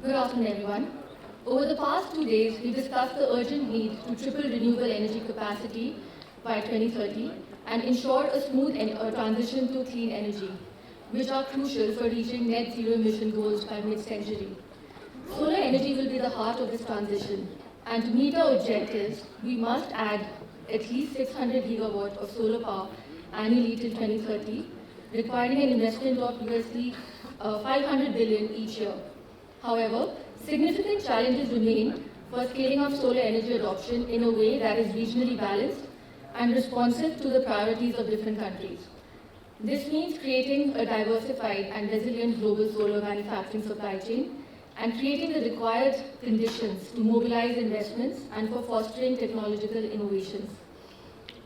Good afternoon, everyone. Over the past 2 days, we discussed the urgent need to triple renewable energy capacity by 2030 and ensure a smooth transition to clean energy, which are crucial for reaching net zero emission goals by mid-century. Solar energy will be the heart of this transition, and to meet our objectives, we must add at least 600 gigawatts of solar power annually till 2030, requiring an investment of USD 500 billion each year. However, significant challenges remain for scaling up solar energy adoption in a way that is regionally balanced and responsive to the priorities of different countries. This means creating a diversified and resilient global solar manufacturing supply chain and creating the required conditions to mobilize investments and for fostering technological innovations.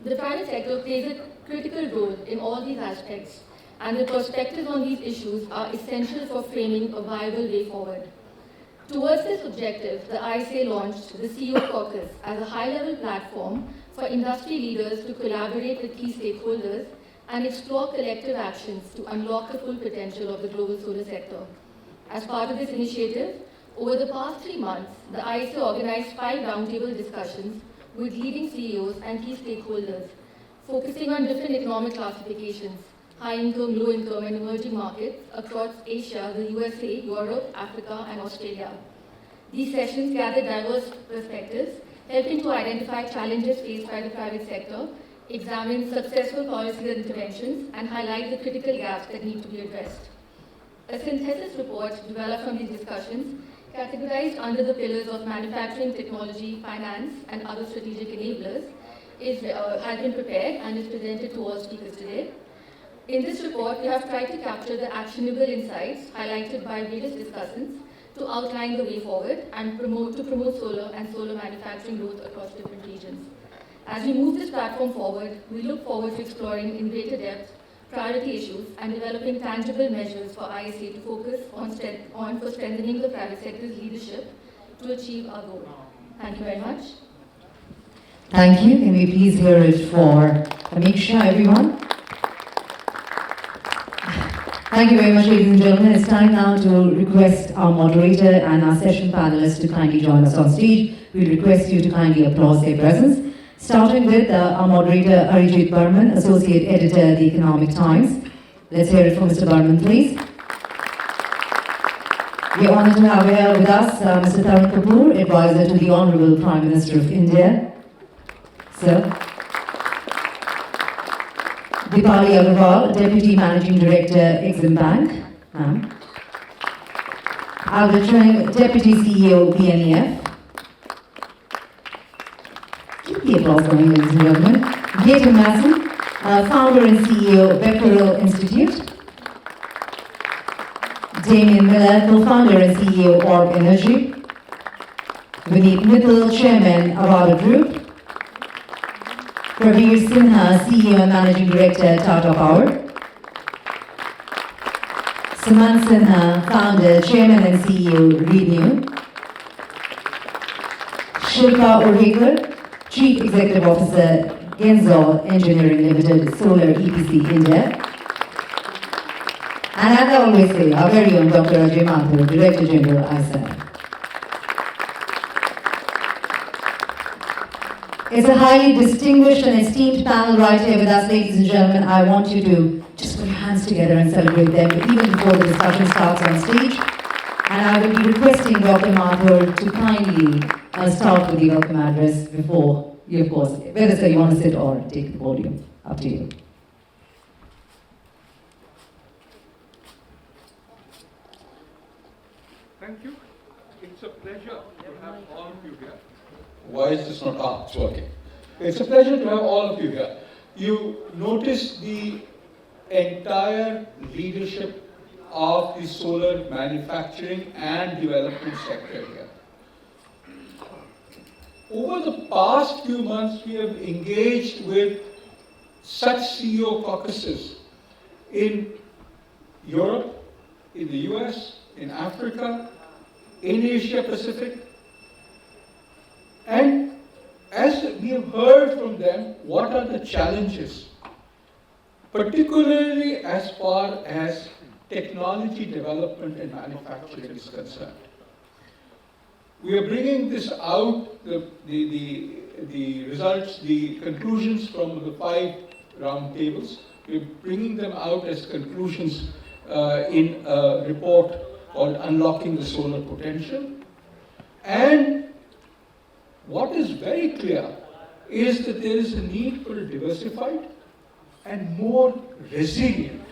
The private sector plays a critical role in all these aspects, and the perspectives on these issues are essential for framing a viable way forward. Towards this objective, the ISA launched the CEO Caucus as a high-level platform for industry leaders to collaborate with key stakeholders and explore collective actions to unlock the full potential of the global solar sector. As part of this initiative, over the past 3 months, the ISA organized 5 roundtable discussions with leading CEOs and key stakeholders, focusing on different economic classifications, high-income, low-income, and emerging markets across Asia, the USA, Europe, Africa, and Australia. These sessions gathered diverse perspectives, helping to identify challenges faced by the private sector, examine successful policies and interventions, and highlight the critical gaps that need to be addressed. A synthesis report developed from these discussions, categorized under the pillars of manufacturing, technology, finance, and other strategic enablers, has been prepared and is presented to all speakers today. In this report, we have tried to capture the actionable insights highlighted by various discussants to outline the way forward and promote solar and solar manufacturing growth across different regions. As we move this platform forward, we look forward to exploring in greater depth priority issues and developing tangible measures for ISA to focus on for strengthening the private sector's leadership to achieve our goal. Thank you very much. Thank you. Can we please hear it for Amiksha, everyone? Thank you very much, ladies and gentlemen. It's time now to request our moderator and our session panelists to kindly join us on stage. We request you to kindly applaud their presence. Starting with our moderator, Arijit Burman, Associate Editor, The Economic Times. Let's hear it from Mr. Burman, please. We are honored to have here with us Mr. Tarun Kapoor, Advisor to the Honorable Prime Minister of India. Sir. Dipali Agarwal, Deputy Managing Director, Exim Bank. Albert Chang, Deputy CEO, BNEF. Keep the applause going, ladies and gentlemen. Gaten Masson, Founder and CEO, Becquerel Institute. Damien Miller, Co-Founder and CEO, Orb Energy. Vineet Mittal, Chairman, Avada Group. Praveer Sinha, CEO and Managing Director, Tata Power. Sumant Sinha, Founder, Chairman and CEO, Renew. Shilpa Urhekar, Chief Executive Officer, Genzol Engineering Limited, Solar EPC India. And as I always say, our very own Dr. Ajay Mathur, Director General, ISA. It's a highly distinguished and esteemed panel right here with us, ladies and gentlemen. I want you to just put your hands together and celebrate them even before the discussion starts on stage. And I will be requesting Dr. Mathur to kindly start with the welcome address before you, of course, whether sir you want to sit or take the podium. Up to you. Thank you. It's a pleasure to have all of you here. Why is this not on? It's working. It's a pleasure to have all of you here. You notice the entire leadership of the solar manufacturing and development sector here. Over the past few months, we have engaged with such CEO caucuses in Europe, in the US, in Africa, in Asia Pacific. And as we have heard from them, what are the challenges, particularly as far as technology development and manufacturing is concerned. We are bringing this out, the results, the conclusions from the 5 round tables. We're bringing them out as conclusions in a report called Unlocking the Solar Potential. And what is very clear is that there is a need for a diversified and more resilient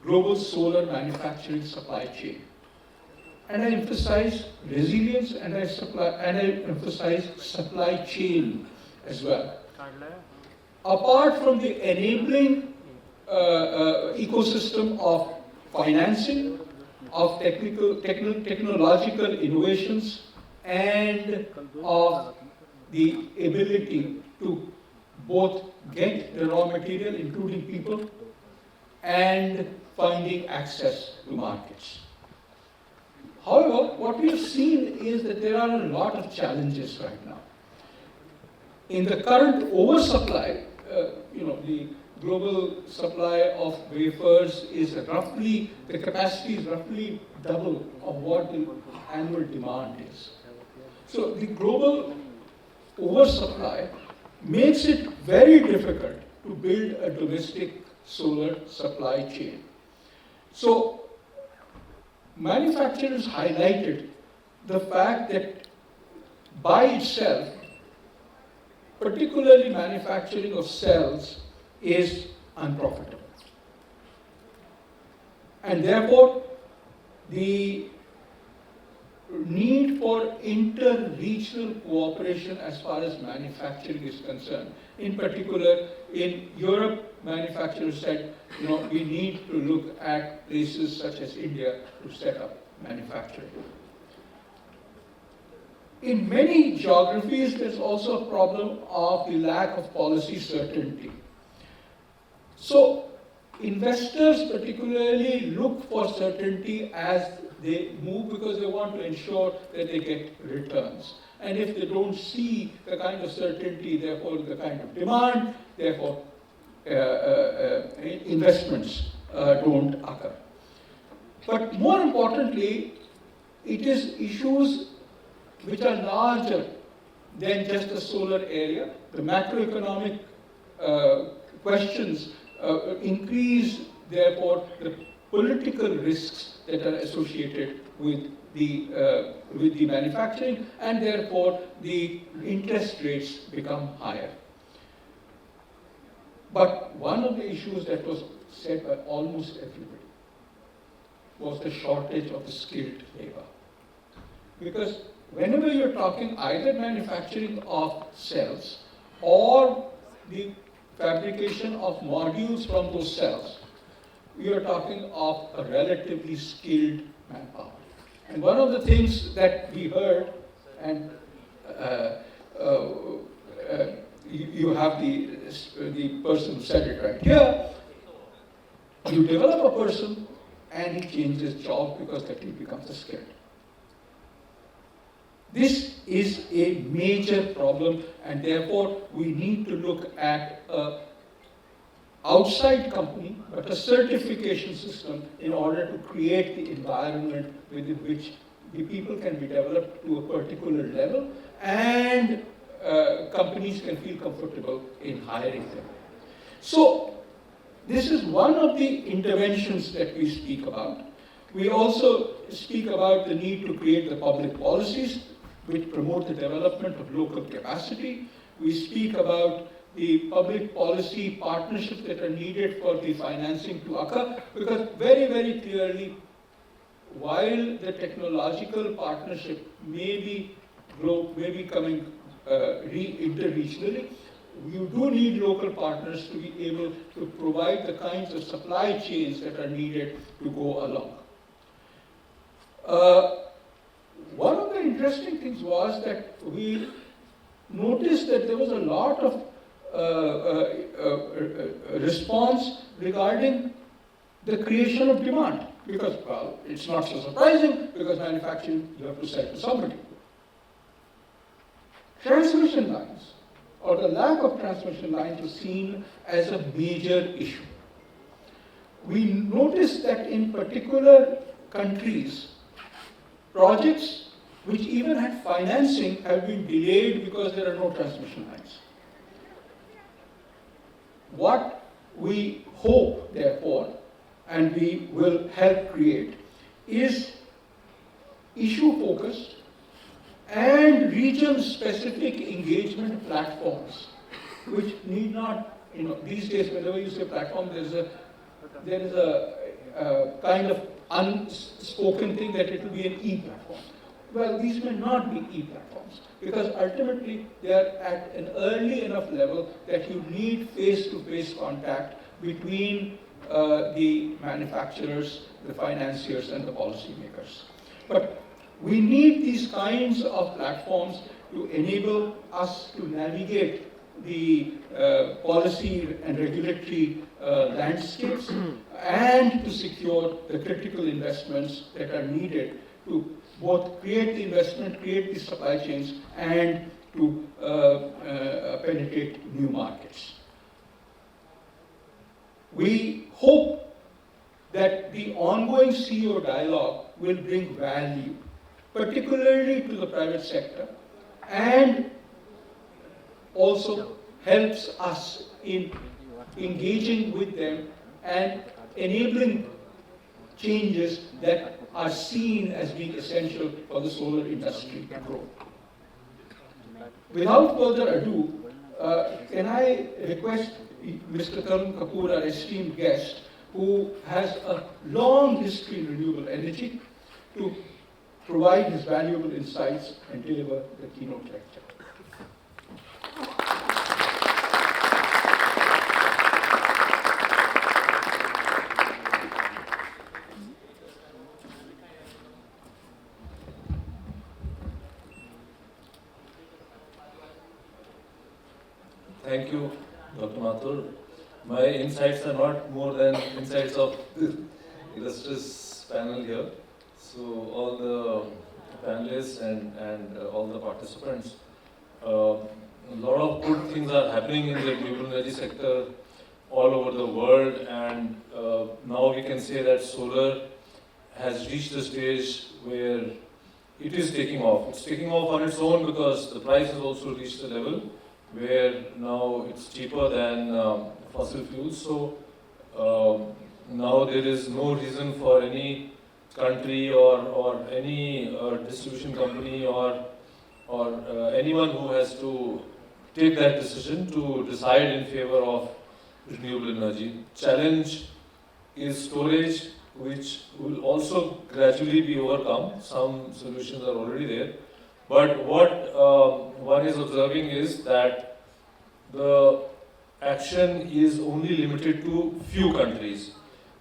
global solar manufacturing supply chain. And I emphasize resilience and I emphasize supply chain as well. Apart from the enabling ecosystem of financing, of technological innovations, and of the ability to both get the raw material, including people, and finding access to markets. However, what we have seen is that there are a lot of challenges right now. In the current oversupply, the global supply of wafers is roughly, the capacity is roughly double of what the annual demand is. So the global oversupply makes it very difficult to build a domestic solar supply chain. So manufacturers highlighted the fact that by itself, particularly manufacturing of cells, is unprofitable. And therefore, the need for inter-regional cooperation as far as manufacturing is concerned. In particular, in Europe, manufacturers said, we need to look at places such as India to set up manufacturing. In many geographies, there's also a problem of the lack of policy certainty. So, investors particularly look for certainty as they move because they want to ensure that they get returns. And if they don't see the kind of certainty, therefore the kind of demand, therefore investments don't occur. But more importantly, it is issues which are larger than just the solar area. The macroeconomic questions increase, therefore, the political risks that are associated with the manufacturing, and therefore the interest rates become higher. But one of the issues that was said by almost everybody was the shortage of the skilled labor. Because whenever you're talking either manufacturing of cells or the fabrication of modules from those cells, we are talking of a relatively skilled manpower. And one of the things that we heard, and you have the person who said it right here, you develop a person and he changes job because that he becomes a skilled. This is a major problem, and therefore we need to look at an outside company, but a certification system in order to create the environment within which the people can be developed to a particular level, and companies can feel comfortable in hiring them. So this is one of the interventions that we speak about. We also speak about the need to create the public policies which promote the development of local capacity. We speak about the public policy partnerships that are needed for the financing to occur, because very, very clearly, while the technological partnership may be coming interregionally, you do need local partners to be able to provide the kinds of supply chains that are needed to go along. One of the interesting things was that we noticed that there was a lot of response regarding the creation of demand. Because, well, it's not so surprising, because manufacturing, you have to sell to somebody. Transmission lines, or the lack of transmission lines, was seen as a major issue. We noticed that in particular countries, projects which even had financing, have been delayed because there are no transmission lines. What we hope, therefore, and we will help create, is issue-focused and region-specific engagement platforms, which need not, these days, whenever you say platform, there is a kind of unspoken thing that it will be an e-platform. Well, these may not be e-platforms, because ultimately they are at an early enough level that you need face-to-face contact between the manufacturers, the financiers, and the policymakers. But we need these kinds of platforms to enable us to navigate the policy and regulatory landscapes and to secure the critical investments that are needed to both create the investment, create the supply chains, and to penetrate new markets. We hope that the ongoing CEO dialogue will bring value, particularly to the private sector, and also helps us in engaging with them and enabling changes that are seen as being essential for the solar industry to grow. Without further ado, can I request Mr. Tarun Kapoor, our esteemed guest, who has a long history in renewable energy, to provide his valuable insights and deliver the keynote lecture. Thank you, Dr. Mathur. My insights are not more than insights of the illustrious panel here. So all the panelists and all the participants, a lot of good things are happening in the renewable energy sector all over the world, and now we can say that solar has reached a stage where it is taking off. It's taking off on its own because the price has also reached a level where now it's cheaper than fossil fuels. So now there is no reason for any country or any distribution company or anyone who has to take that decision to decide in favor of renewable energy. Challenge is storage, which will also gradually be overcome. Some solutions are already there. But what one is observing is that the action is only limited to few countries.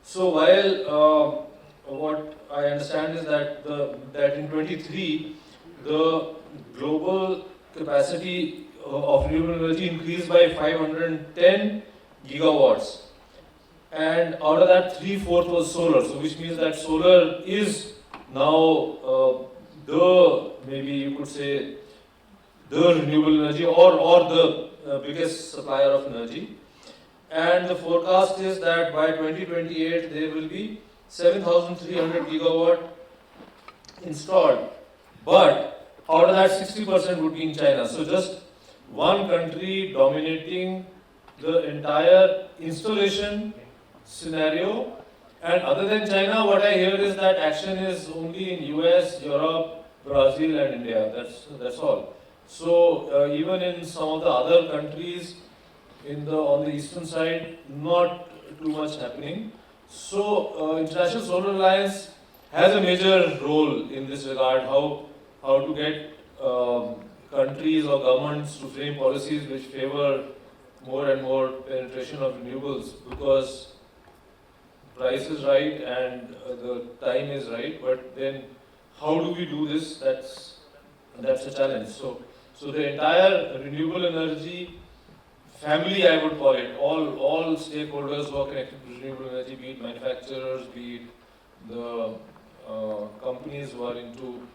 So while what I understand is that in 23 the global capacity of renewable energy increased by 510 gigawatts, and out of that 3/4 was solar. So which means that solar is now maybe you could say the renewable energy or the biggest supplier of energy. And the forecast is that by 2028 there will be 7,300 gigawatt installed. But out of that 60% would be in China. So just one country dominating the entire installation scenario. And other than China, what I hear is that action is only in US, Europe, Brazil and India. That's all. So even in some of the other countries on the eastern side, not too much happening. So International Solar Alliance has a major role in this regard, how to get countries or governments to frame policies which favor more and more penetration of renewables, because price is right and the time is right, but then how do we do this? That's a challenge. So the entire renewable energy family, I would call it, all stakeholders who are connected to renewable energy, be it manufacturers, be it the companies who are into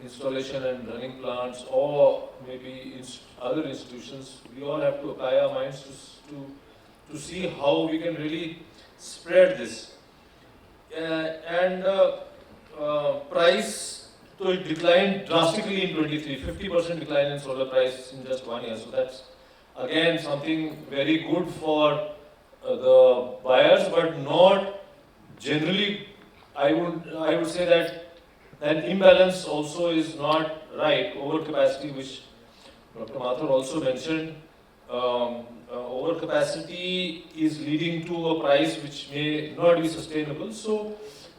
installation and running plants, or maybe other institutions, we all have to apply our minds to see how we can really spread this. And price, to So it declined drastically in 23, 50% decline in solar price in just 1 year. So that's again something very good for the buyers, but not generally. I would say that an imbalance also is not right. Overcapacity, which Dr. Mathur also mentioned, overcapacity is leading to a price which may not be sustainable. So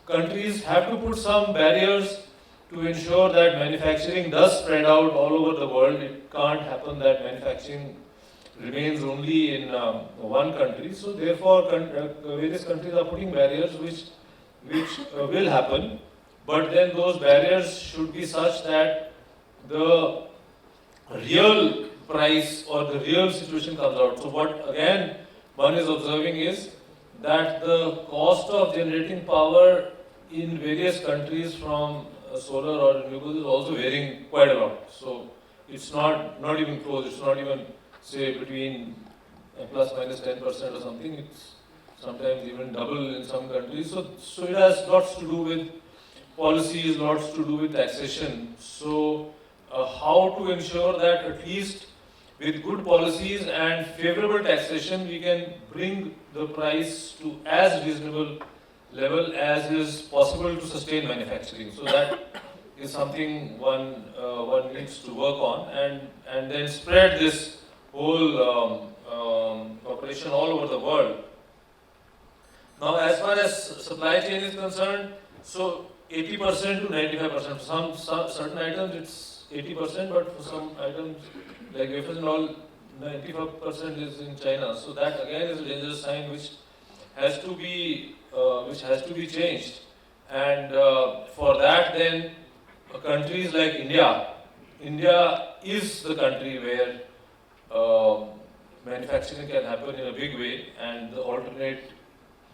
countries have to put some barriers to ensure that manufacturing does spread out all over the world. It can't happen that manufacturing remains only in one country. So therefore, various countries are putting barriers which will happen. But then those barriers should be such that the real price or the real situation comes out. So what again one is observing is that the cost of generating power in various countries from solar or renewables is also varying quite a lot. So it's not even close. It's not even say between plus minus 10% or something. It's sometimes even double in some countries. So it has lots to do with policies, lots to do with taxation. So how to ensure that at least with good policies and favorable taxation, we can bring the price to as reasonable level as is possible to sustain manufacturing. So that is something one needs to work on, and then spread this whole operation all over the world. Now, as far as supply chain is concerned, so 80% to 95%. For some certain items it's 80%, but for some items like wafers and all, 95% is in China. So that again is a dangerous sign which has to be changed. And for that, then countries like India is the country where manufacturing can happen in a big way, and the alternate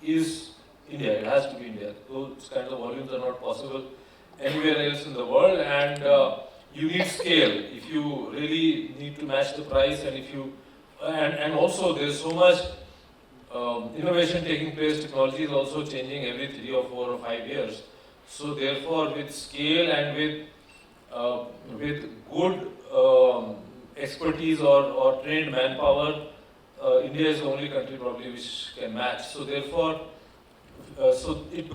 is India. It has to be India. Those kinds of volumes are not possible anywhere else in the world, and you need scale if you really need to match the price, and if you and also there is so much innovation taking place. Technology is also changing every 3 or 4 or 5 years. So therefore, with scale and with good expertise or trained manpower, India is the only country probably which can match. So therefore, so it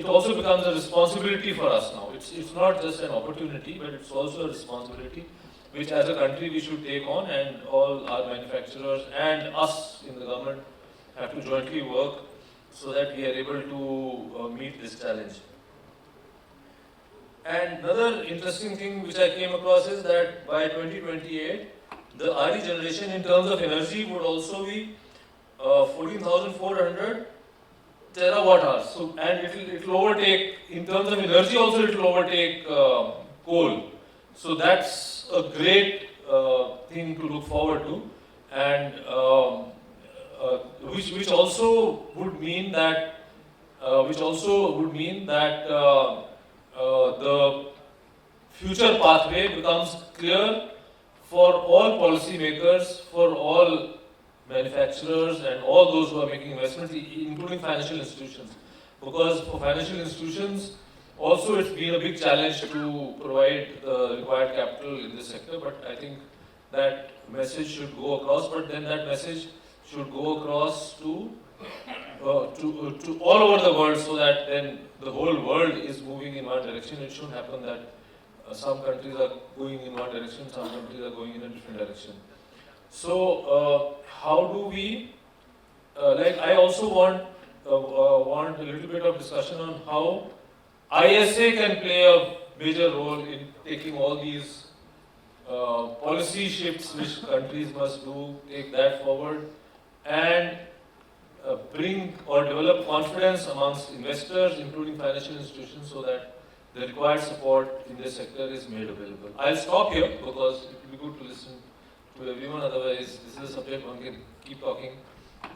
also becomes a responsibility for us now. It's not just an opportunity, but it's also a responsibility which as a country we should take on, and all our manufacturers and us in the government have to jointly work so that we are able to meet this challenge. And another interesting thing which I came across is that by 2028, the RE generation in terms of energy would also be 14,400 terawatt hours. So, and it will overtake, in terms of energy also, it will overtake coal. So that's a great thing to look forward to, and which also would mean that the future pathway becomes clear for all policymakers, for all manufacturers, and all those who are making investments, including financial institutions. Because for financial institutions, also it's been a big challenge to provide the required capital in this sector, but I think that message should go across, but then that message should go across to all over the world, so that then the whole world is moving in one direction. It shouldn't happen that some countries are going in one direction, some countries are going in a different direction. So how do we, I also want a little bit of discussion on how ISA can play a major role in taking all these policy shifts which countries must do, take that forward, and bring or develop confidence amongst investors, including financial institutions, so that the required support in this sector is made available. I'll stop here because it will be good to listen to everyone, otherwise this is a subject one can keep talking.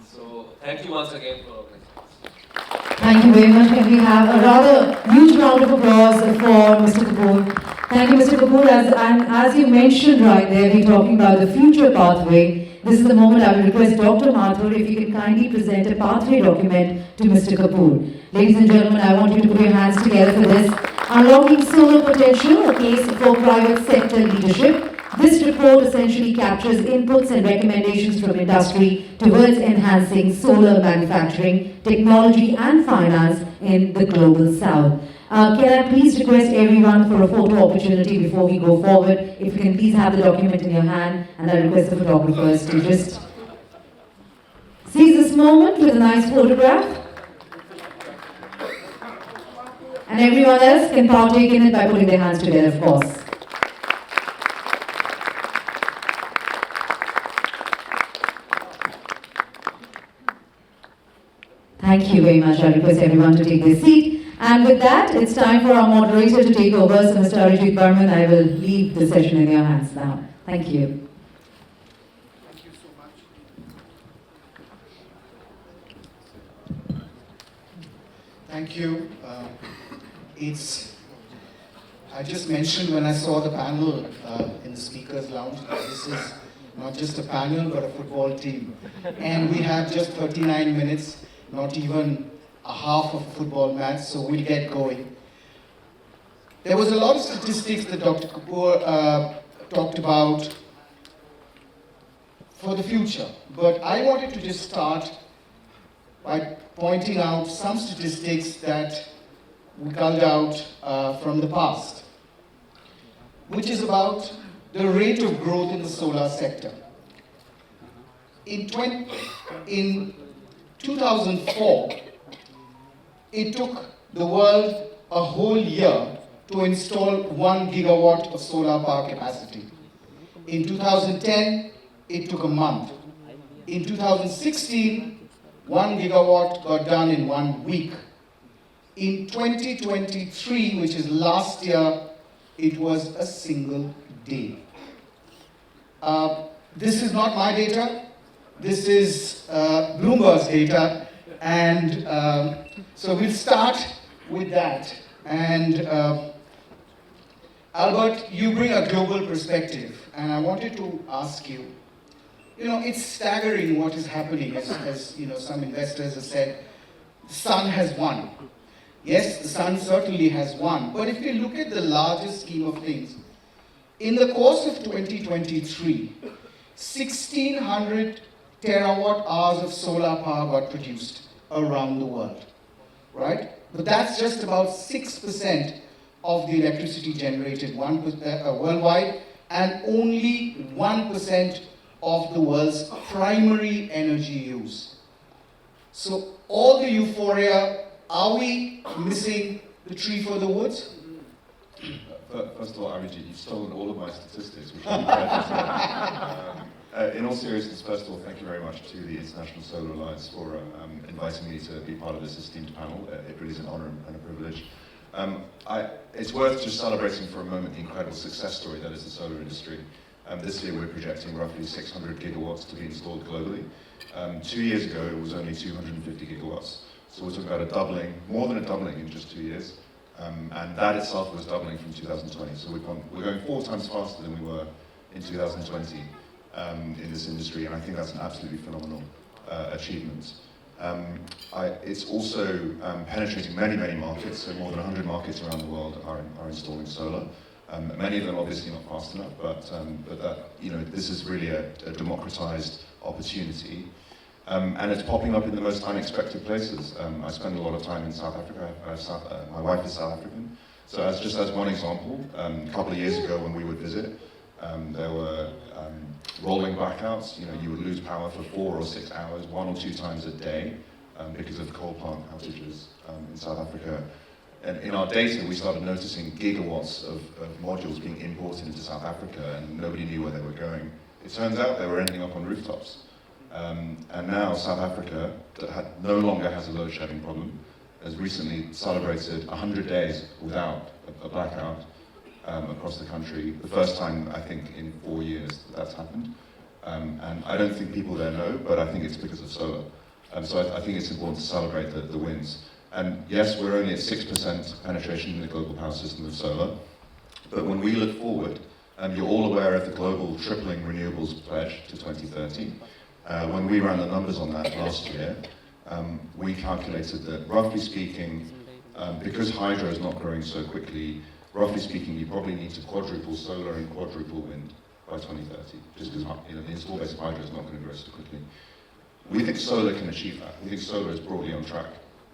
So thank you once again for organizing this. Thank you very much. Can we have a rather huge round of applause for Mr. Kapoor? Thank you, Mr. Kapoor. As you mentioned right there, we're talking about the future pathway. This is the moment I will request Dr. Mathur if you can kindly present a pathway document to Mr. Kapoor. Ladies and gentlemen, I want you to put your hands together for this. Unlocking Solar Potential, a case for private sector leadership. This report essentially captures inputs and recommendations from industry towards enhancing solar manufacturing, technology and finance in the global south. Can I please request everyone for a photo opportunity before we go forward? If you can please have the document in your hand, and I request the photographers to just seize this moment with a nice photograph. And everyone else can partake in it by putting their hands together, of course. Thank you very much. I request everyone to take their seat. And with that, it's time for our moderator to take over. So, Mr. Arijit Burman, I will leave the session in your hands now. Thank you. Thank you so much. Thank you. I just mentioned when I saw the panel in the speakers lounge, this is not just a panel but a football team. And we have just 39 minutes, not even a half of a football match, so we'll get going. There was a lot of statistics that Dr. Kapoor talked about for the future, but I wanted to just start by pointing out some statistics that we culled out from the past, which is about the rate of growth in the solar sector. In 2004, it took the world a whole year to install 1 gigawatt of solar power capacity. In 2010, it took a month. In 2016, 1 gigawatt got done in 1 week. In 2023, which is last year, it was a single day. This is not my data. This is Bloomberg's data. And so we'll start with that. And Albert, you bring a global perspective. And I wanted to ask you, it's staggering what is happening. As some investors have said, the sun has won. Yes, the sun certainly has won. But if you look at the largest scheme of things, in the course of 2023, 1,600 terawatt hours of solar power got produced around the world, right? But that's just about 6% of the electricity generated worldwide, and only 1% of the world's primary energy use. So all the euphoria, are we missing the tree for the woods? First of all, Arijit, you've stolen all of my statistics, which I'm glad to say. In all seriousness, first of all, thank you very much to the International Solar Alliance for inviting me to be part of this esteemed panel. It really is an honor and a privilege. It's worth just celebrating for a moment the incredible success story that is the solar industry. This year we're projecting roughly 600 gigawatts to be installed globally. 2 years ago it was only 250 gigawatts. So we're talking about a doubling, more than a doubling in just 2 years. And that itself was doubling from 2020. So we're going 4 times faster than we were in 2020 in this industry. And I think that's an absolutely phenomenal achievement. It's also penetrating many, many markets. So more than 100 markets around the world are installing solar. Many of them obviously not fast enough, but that, this is really a democratized opportunity. And it's popping up in the most unexpected places. I spend a lot of time in South Africa. My wife is South African. So just as one example, a couple of years ago when we would visit, there were rolling blackouts. You would lose power for 4 or 6 hours, 1 or 2 times a day, because of coal plant outages in South Africa. And in our data, we started noticing gigawatts of modules being imported into South Africa, and nobody knew where they were going. It turns out they were ending up on rooftops. And now South Africa, that no longer has a load shedding problem, has recently celebrated 100 days without a blackout across the country. The first time, I think, in 4 years that's happened. And I don't think people there know, but I think it's because of solar. So I think it's important to celebrate the wins. And yes, we're only at 6% penetration in the global power system of solar. But when we look forward, you're all aware of the global tripling renewables pledge to 2030. When we ran the numbers on that last year, we calculated that, roughly speaking, Because hydro is not growing so quickly, roughly speaking, you probably need to quadruple solar and quadruple wind by 2030, just because the install base of hydro is not going to grow so quickly. We think solar can achieve that. We think solar is broadly on track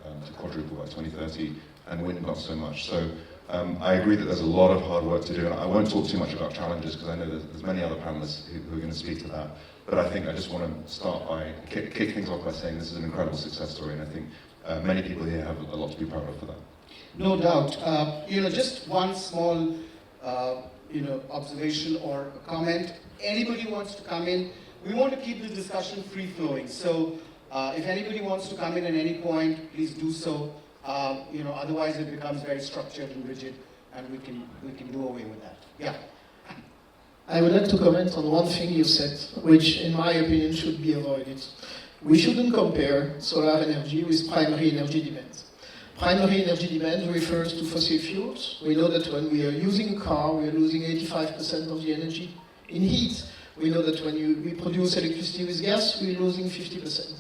to quadruple by 2030, and wind not so much. So I agree that there's a lot of hard work to do, and I won't talk too much about challenges because I know there's many other panelists who are going to speak to that. But I think I just want to start by kick things off by saying this is an incredible success story, and I think many people here have a lot to be proud of for that. No doubt. Just one small, observation or comment. Anybody wants to come in, we want to keep the discussion free-flowing. So if anybody wants to come in at any point, please do so. Otherwise it becomes very structured and rigid, and we can do away with that. Yeah. I would like to comment on one thing you said, which in my opinion should be avoided. We shouldn't compare solar energy with primary energy demand. Primary energy demand refers to fossil fuels. We know that when we are using a car, we are losing 85% of the energy in heat. We know that when we produce electricity with gas, we're losing 50%.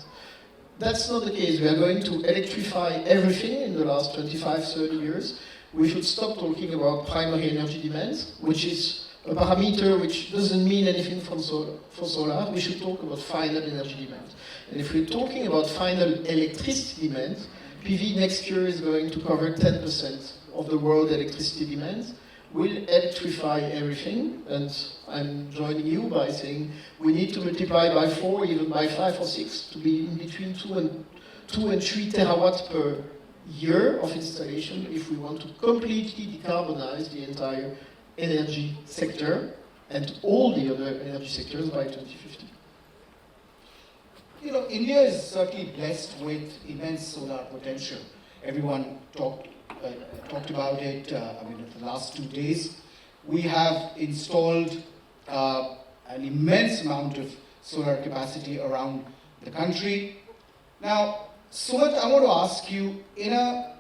That's not the case. We are going to electrify everything in the last 25, 30 years. We should stop talking about primary energy demand, which is a parameter which doesn't mean anything for solar. We should talk about final energy demand. And if we're talking about final electricity demand, PV next year is going to cover 10% of the world electricity demand. We'll electrify everything, and I'm joining you by saying we need to multiply by 4, even by 5 or 6, to be in between 2 and 3 terawatts per year of installation if we want to completely decarbonize the entire energy sector and all the other energy sectors by 2050. India is certainly blessed with immense solar potential. Everyone talked about it, the last 2 days. We have installed an immense amount of solar capacity around the country. Now, Sumit, I want to ask you, in a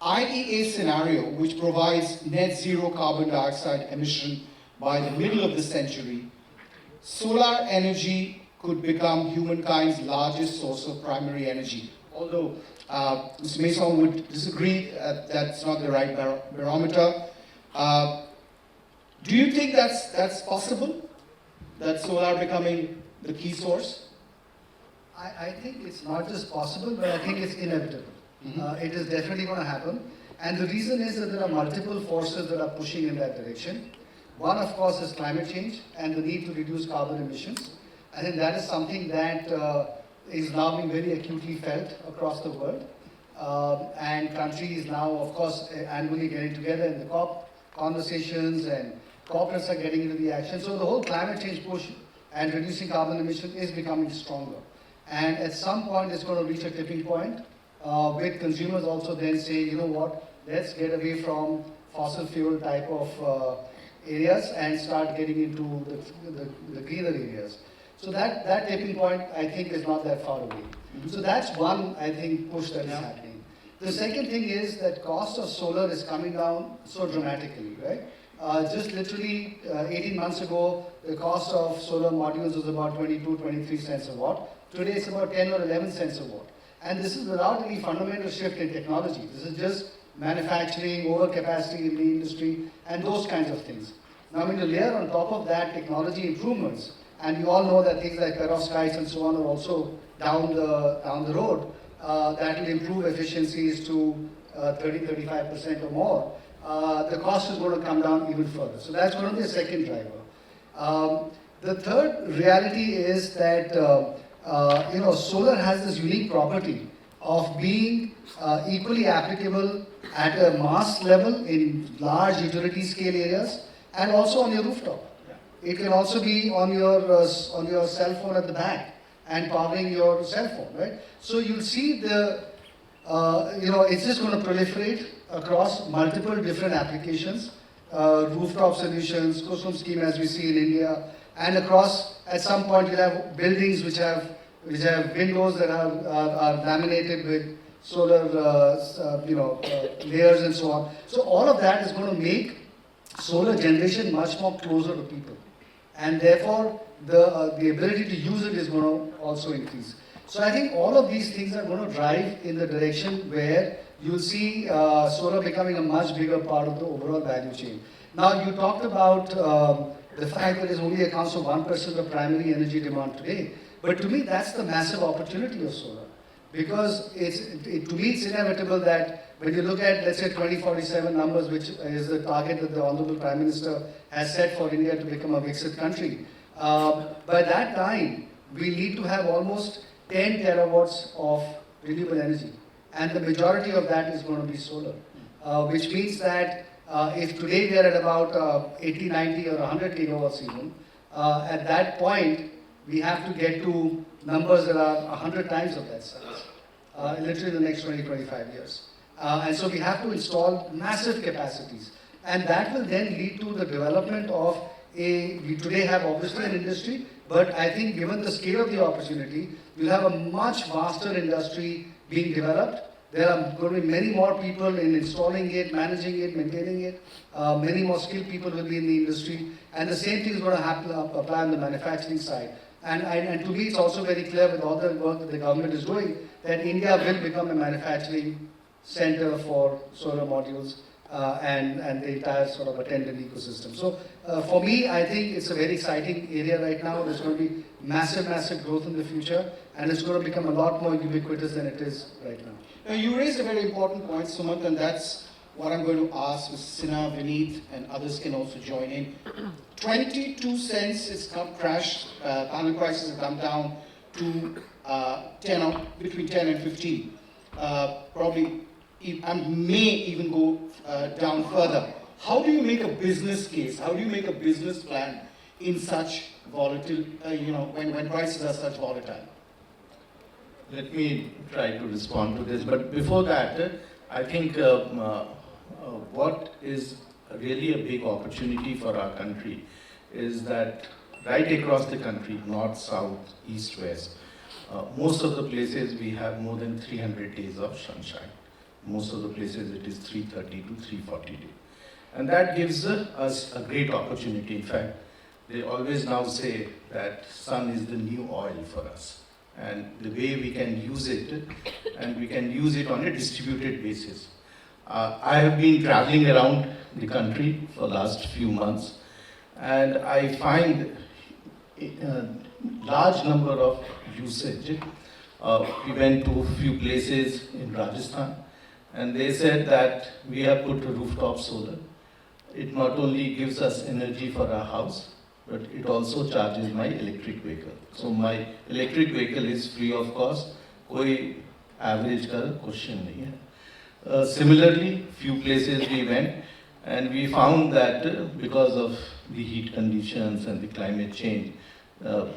IEA scenario which provides net zero carbon dioxide emission by the middle of the century, solar energy could become humankind's largest source of primary energy. Although Mr. Mason would disagree, that's not the right barometer. Do you think that's possible? That solar becoming the key source? I think it's not just possible, but I think it's inevitable. It is definitely going to happen. And the reason is that there are multiple forces that are pushing in that direction. One, of course, is climate change and the need to reduce carbon emissions. I think that is something that is now being very acutely felt across the world. And countries now, of course, annually getting together in the COP conversations, and corporates are getting into the action. So the whole climate change push and reducing carbon emission is becoming stronger. And at some point, it's going to reach a tipping point with consumers also then saying, you know what, let's get away from fossil fuel type of areas and start getting into the greener areas. So that tipping point, I think, is not that far away. So that's one, I think, push that is happening. The second thing is that cost of solar is coming down so dramatically, right? Just literally 18 months ago, the cost of solar modules was about 22, 23 cents a watt. Today it's about 10 or 11 cents a watt. And this is without any fundamental shift in technology. This is just manufacturing, overcapacity in the industry, and those kinds of things. Now when you layer on top of that technology improvements, and you all know that things like perovskites and so on are also down the road, that will improve efficiencies to 30-35% or more. The cost is going to come down even further. So that's going to be a second driver. The third reality is that solar has this unique property of being equally applicable at a mass level in large utility scale areas and also on your rooftop. It can also be on your cell phone at the back and powering your cell phone, right? So you'll see it's just going to proliferate across multiple different applications, rooftop solutions, custom scheme as we see in India, and across, at some point you'll have buildings which have windows that are laminated with solar layers and so on. So all of that is going to make solar generation much more closer to people. And therefore, the ability to use it is going to also increase. So I think all of these things are going to drive in the direction where you'll see solar becoming a much bigger part of the overall value chain. Now, you talked about the fact that it only accounts for 1% of primary energy demand today. But to me, that's the massive opportunity of solar. Because to me, it's inevitable that when you look at, let's say, 2047 numbers, which is the target that the Honorable Prime Minister has set for India to become a Viksit country, by that time, we need to have almost 10 terawatts of renewable energy. And the majority of that is going to be solar. Which means that if today we are at about 80, 90 or 100 gigawatts even, at that point, we have to get to numbers that are 100 times of that size, literally in the next 20, 25 years. And so we have to install massive capacities. And that will then lead to the development of we today have obviously an industry, but I think given the scale of the opportunity, we'll have a much vaster industry being developed. There are going to be many more people in installing it, managing it, maintaining it. Many more skilled people will be in the industry. And the same thing is going to happen, apply on the manufacturing side. And to me, it's also very clear with all the work that the government is doing that India will become a manufacturing center for solar modules and the entire sort of attendant ecosystem. So for me, I think it's a very exciting area right now. There's going to be massive, massive growth in the future, and it's going to become a lot more ubiquitous than it is right now. Now, you raised a very important point, Sumant, and that's what I'm going to ask Mr. Sinha, Vineet, and others can also join in. 22 cents has crashed, panel prices have come down to between 10 and 15. Probably may even go down further. How do you make a business case? How do you make a business plan in such volatile, when prices are such volatile? Let me try to respond to this, but before that, I think what is really a big opportunity for our country is that right across the country, north, south, east, west, most of the places we have more than 300 days of sunshine. Most of the places it is 330 to 340 days. And that gives us a great opportunity. In fact, they always now say that sun is the new oil for us. And the way we can use it, and we can use it on a distributed basis. I have been traveling around the country for the last few months, and I find a large number of usage. We went to a few places in Rajasthan, and they said that we have put a rooftop solar. It not only gives us energy for our house, but it also charges my electric vehicle. So my electric vehicle is free of cost. कोई average का question नहीं है. Similarly, few places we went, and we found that because of the heat conditions and the climate change,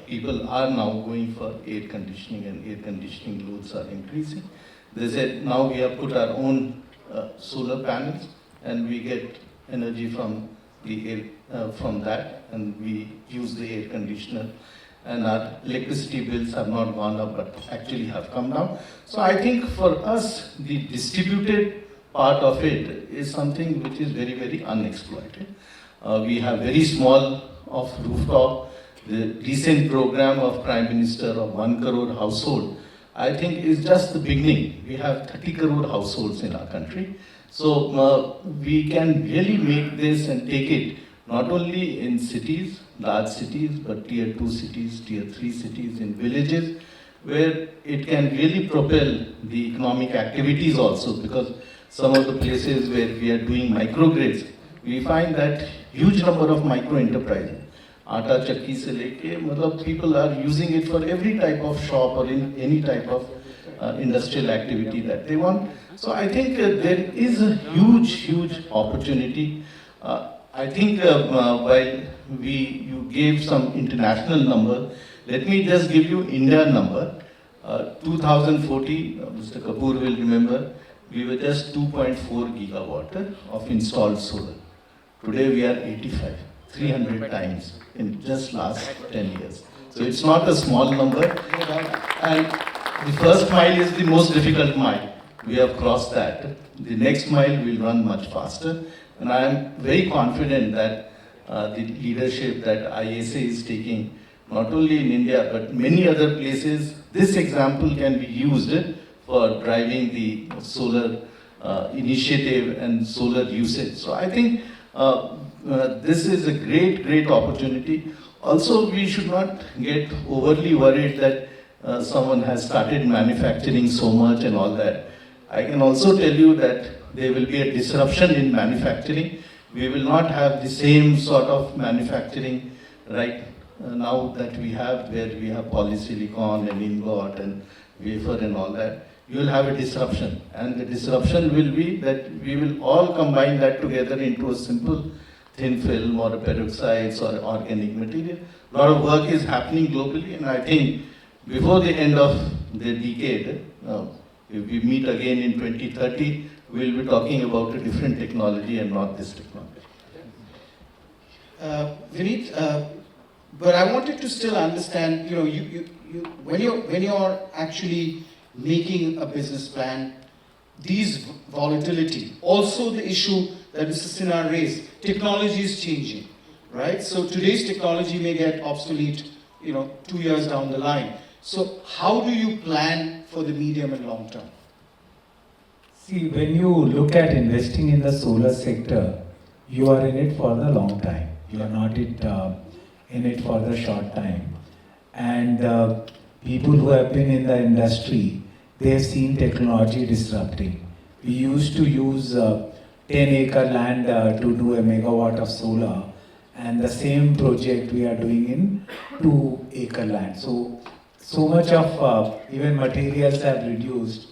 people are now going for air conditioning, and air conditioning loads are increasing. They said now we have put our own solar panels, and we get energy from the air, from that, and we use the air conditioner, and our electricity bills have not gone up but actually have come down. So I think for us, the distributed part of it is something which is very, very unexploited. We have very small of rooftop. The recent program of Prime Minister of 1 crore household, I think is just the beginning. We have 30 crore households in our country. So we can really make this and take it not only in cities, large cities, but tier 2 cities, tier 3 cities, in villages, where it can really propel the economic activities also, because some of the places where we are doing microgrids, we find that huge number of micro enterprises, aata chakki se leke, matlab people are using it for every type of shop or in any type of industrial activity that they want. So I think there is a huge, huge opportunity. I think while you gave some international number, let me just give you India number. 2014, Mr. Kapoor will remember, we were just 2.4 gigawatt of installed solar. Today we are 85, 300 times in just last 10 years. So it's not a small number. And the first mile is the most difficult mile. We have crossed that. The next mile will run much faster. And I am very confident that the leadership that ISA is taking, not only in India, but many other places, this example can be used for driving the solar initiative and solar usage. So I think this is a great opportunity. Also, we should not get overly worried that someone has started manufacturing so much and all that. I can also tell you that there will be a disruption in manufacturing. We will not have the same sort of manufacturing right now that we have, where we have polysilicon and ingot and wafer and all that. You will have a disruption, and the disruption will be that we will all combine that together into a simple thin film or a peroxides or organic material. A lot of work is happening globally, and I think before the end of the decade, if we meet again in 2030, we'll be talking about a different technology and not this technology. Vineet, but I wanted to still understand, when you're actually making a business plan, these volatility, also the issue that Mr. Sinha raised, technology is changing, right? So today's technology may get obsolete, 2 years down the line. So how do you plan for the medium and long term? See, when you look at investing in the solar sector, you are in it for the long time. You are not in it for the short time. And people who have been in the industry, they have seen technology disrupting. We used to use 10-acre land to do a megawatt of solar, and the same project we are doing in 2-acre land. So much of even materials have reduced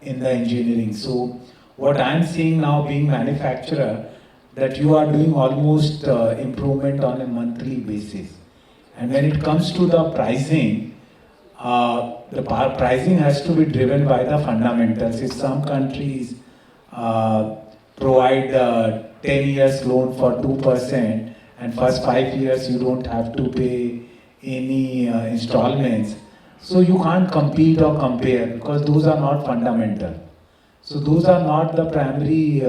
in the engineering. So what I'm seeing now, being manufacturer, that you are doing almost improvement on a monthly basis. And when it comes to the pricing, the pricing has to be driven by the fundamentals. If some countries provide 10 years loan for 2%, and first 5 years you don't have to pay any installments, so you can't compete or compare, because those are not fundamental. So those are not the primary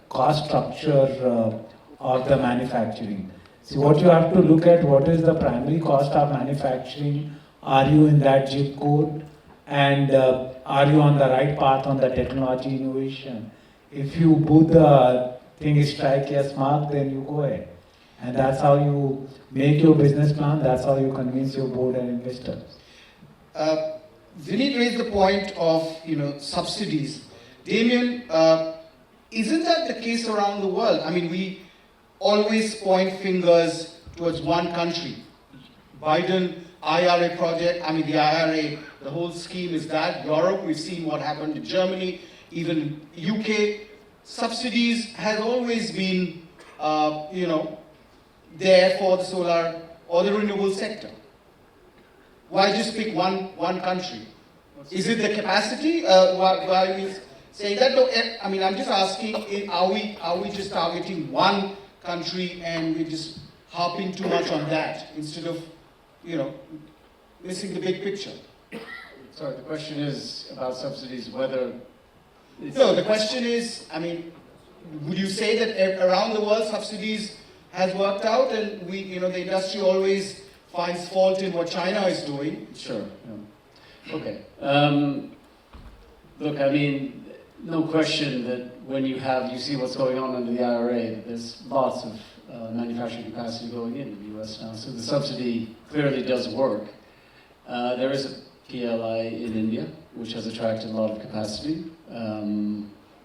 cost structure of the manufacturing. So what you have to look at, what is the primary cost of manufacturing? Are you in that zip code? And are you on the right path on the technology innovation? If you both think strike yes mark, then you go ahead. And that's how you make your business plan, that's how you convince your board and investors. Vineet raised the point of, subsidies. Damien, isn't that the case around the world? I mean, we always point fingers towards one country. Biden, IRA project, the IRA, the whole scheme is that. Europe, we've seen what happened in Germany, even UK. Subsidies has always been, there for the solar or the renewable sector. Why just pick one country? Is it the capacity? Why are we saying that? No, I'm just asking, are we just targeting one country and we're just harping too much on that instead of, missing the big picture? Sorry, the question is about subsidies, whether... No, the question is, would you say that around the world subsidies has worked out, and the industry always finds fault in what China is doing? Sure. Yeah. Okay. Look, no question that when you see what's going on under the IRA, that there's lots of manufacturing capacity going in the US now. So the subsidy clearly does work. There is a PLI in India, which has attracted a lot of capacity.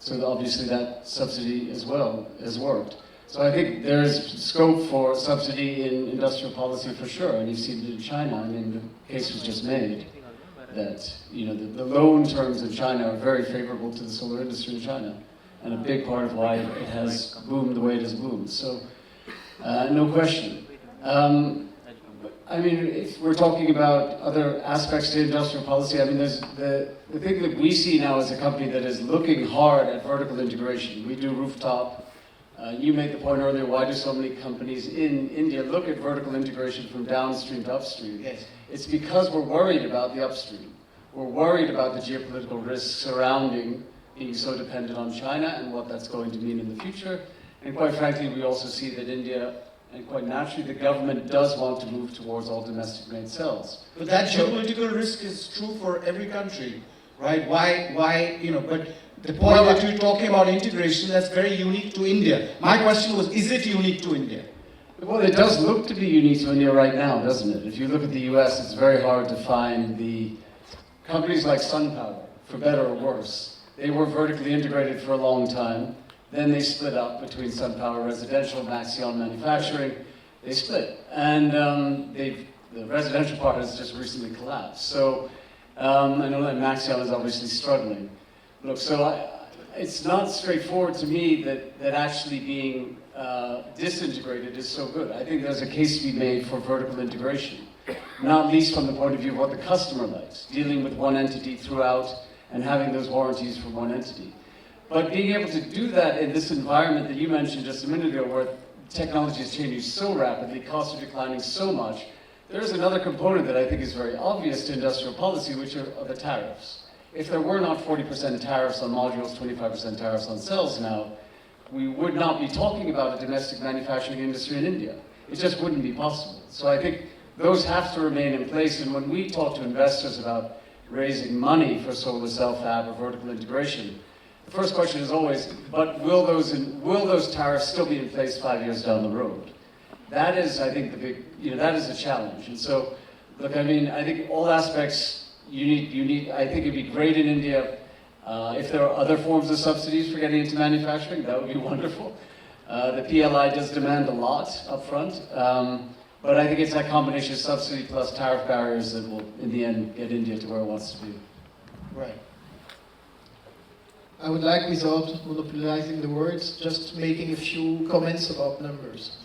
So obviously that subsidy as well has worked. So I think there's scope for subsidy in industrial policy for sure, and you've seen it in China. The case was just made that the loan terms in China are very favorable to the solar industry in China, and a big part of why it has boomed the way it has boomed. So no question. If we're talking about other aspects to industrial policy, there's the thing that we see now as a company that is looking hard at vertical integration. We do rooftop. You made the point earlier, why do so many companies in India look at vertical integration from downstream to upstream? Yes. It's because we're worried about the upstream. We're worried about the geopolitical risks surrounding being so dependent on China and what that's going to mean in the future. And quite frankly, we also see that India, and quite naturally, the government does want to move towards all domestic-made cells. But that geopolitical risk is true for every country, right? Why, but The point that you're talking about integration, that's very unique to India. My question was, is it unique to India? Well, it does look to be unique to India right now, doesn't it? If you look at the US, it's very hard to find the companies like SunPower, for better or worse. They were vertically integrated for a long time. Then they split up between SunPower Residential and Maxion Manufacturing. They split. And the residential part has just recently collapsed. So, I know that Maxion is obviously struggling. Look, so it's not straightforward to me that actually being disintegrated is so good. I think there's a case to be made for vertical integration, not least from the point of view of what the customer likes, dealing with one entity throughout and having those warranties for one entity. But being able to do that in this environment that you mentioned just a minute ago, where technology is changing so rapidly, costs are declining so much, there's another component that I think is very obvious to industrial policy, which are the tariffs. If there were not 40% tariffs on modules, 25% tariffs on cells now, we would not be talking about a domestic manufacturing industry in India. It just wouldn't be possible. So I think those have to remain in place. And when we talk to investors about raising money for solar cell fab or vertical integration, the first question is always, but will those tariffs still be in place 5 years down the road? That is, I think, the big, that is a challenge. And so, look, I mean, I think all aspects, I think it'd be great in India if there are other forms of subsidies for getting into manufacturing. That would be wonderful. The PLI does demand a lot up front, but I think it's that combination of subsidy plus tariff barriers that will, in the end, get India to where it wants to be. Right. I would like, without monopolizing the words, just making a few comments about numbers.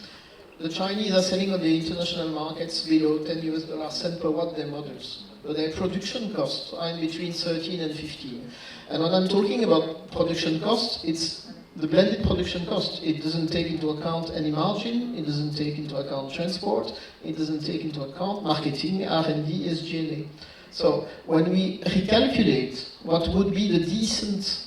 The Chinese are selling on the international markets below $10 per watt their models. But their production costs are in between 13 and 15. And when I'm talking about production costs, it's the blended production cost. It doesn't take into account any margin, it doesn't take into account transport, it doesn't take into account marketing, R&D, SG&A. So when we recalculate what would be the decent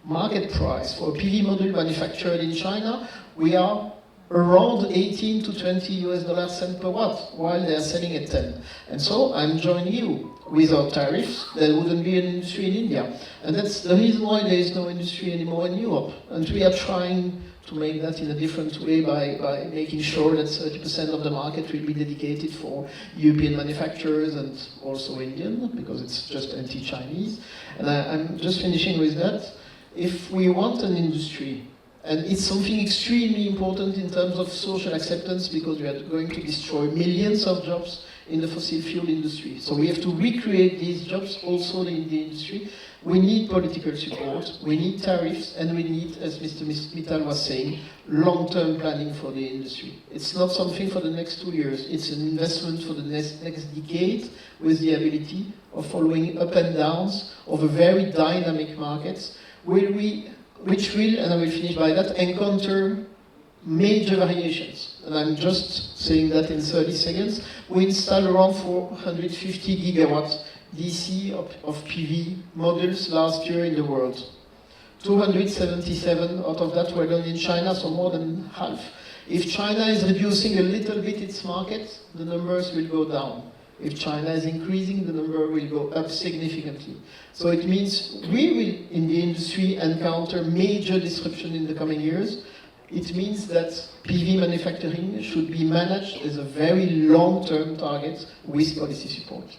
market price for a PV module manufactured in China, we are around 18 to 20 US cents per watt, while they are selling at 10. And so I'm joining you. Without tariffs, there wouldn't be an industry in India. And that's the reason why there is no industry anymore in Europe. And we are trying to make that in a different way by making sure that 30% of the market will be dedicated for European manufacturers and also Indian, because it's just anti-Chinese. And I'm just finishing with that. If we want an industry, and it's something extremely important in terms of social acceptance, because we are going to destroy millions of jobs in the fossil fuel industry. So we have to recreate these jobs also in the industry. We need political support, we need tariffs, and we need, as Mr. Mittal was saying, long-term planning for the industry. It's not something for the next 2 years, it's an investment for the next decade, with the ability of following up and downs of a very dynamic market, which will, and I will finish by that, encounter major variations. And I'm just saying that in 30 seconds. We installed around 450 gigawatts DC of PV modules last year in the world. 277 out of that were done in China, so more than half. If China is reducing a little bit its market, the numbers will go down. If China is increasing, the number will go up significantly. So it means we will, in the industry, encounter major disruption in the coming years. It means that PV manufacturing should be managed as a very long-term target with policy support.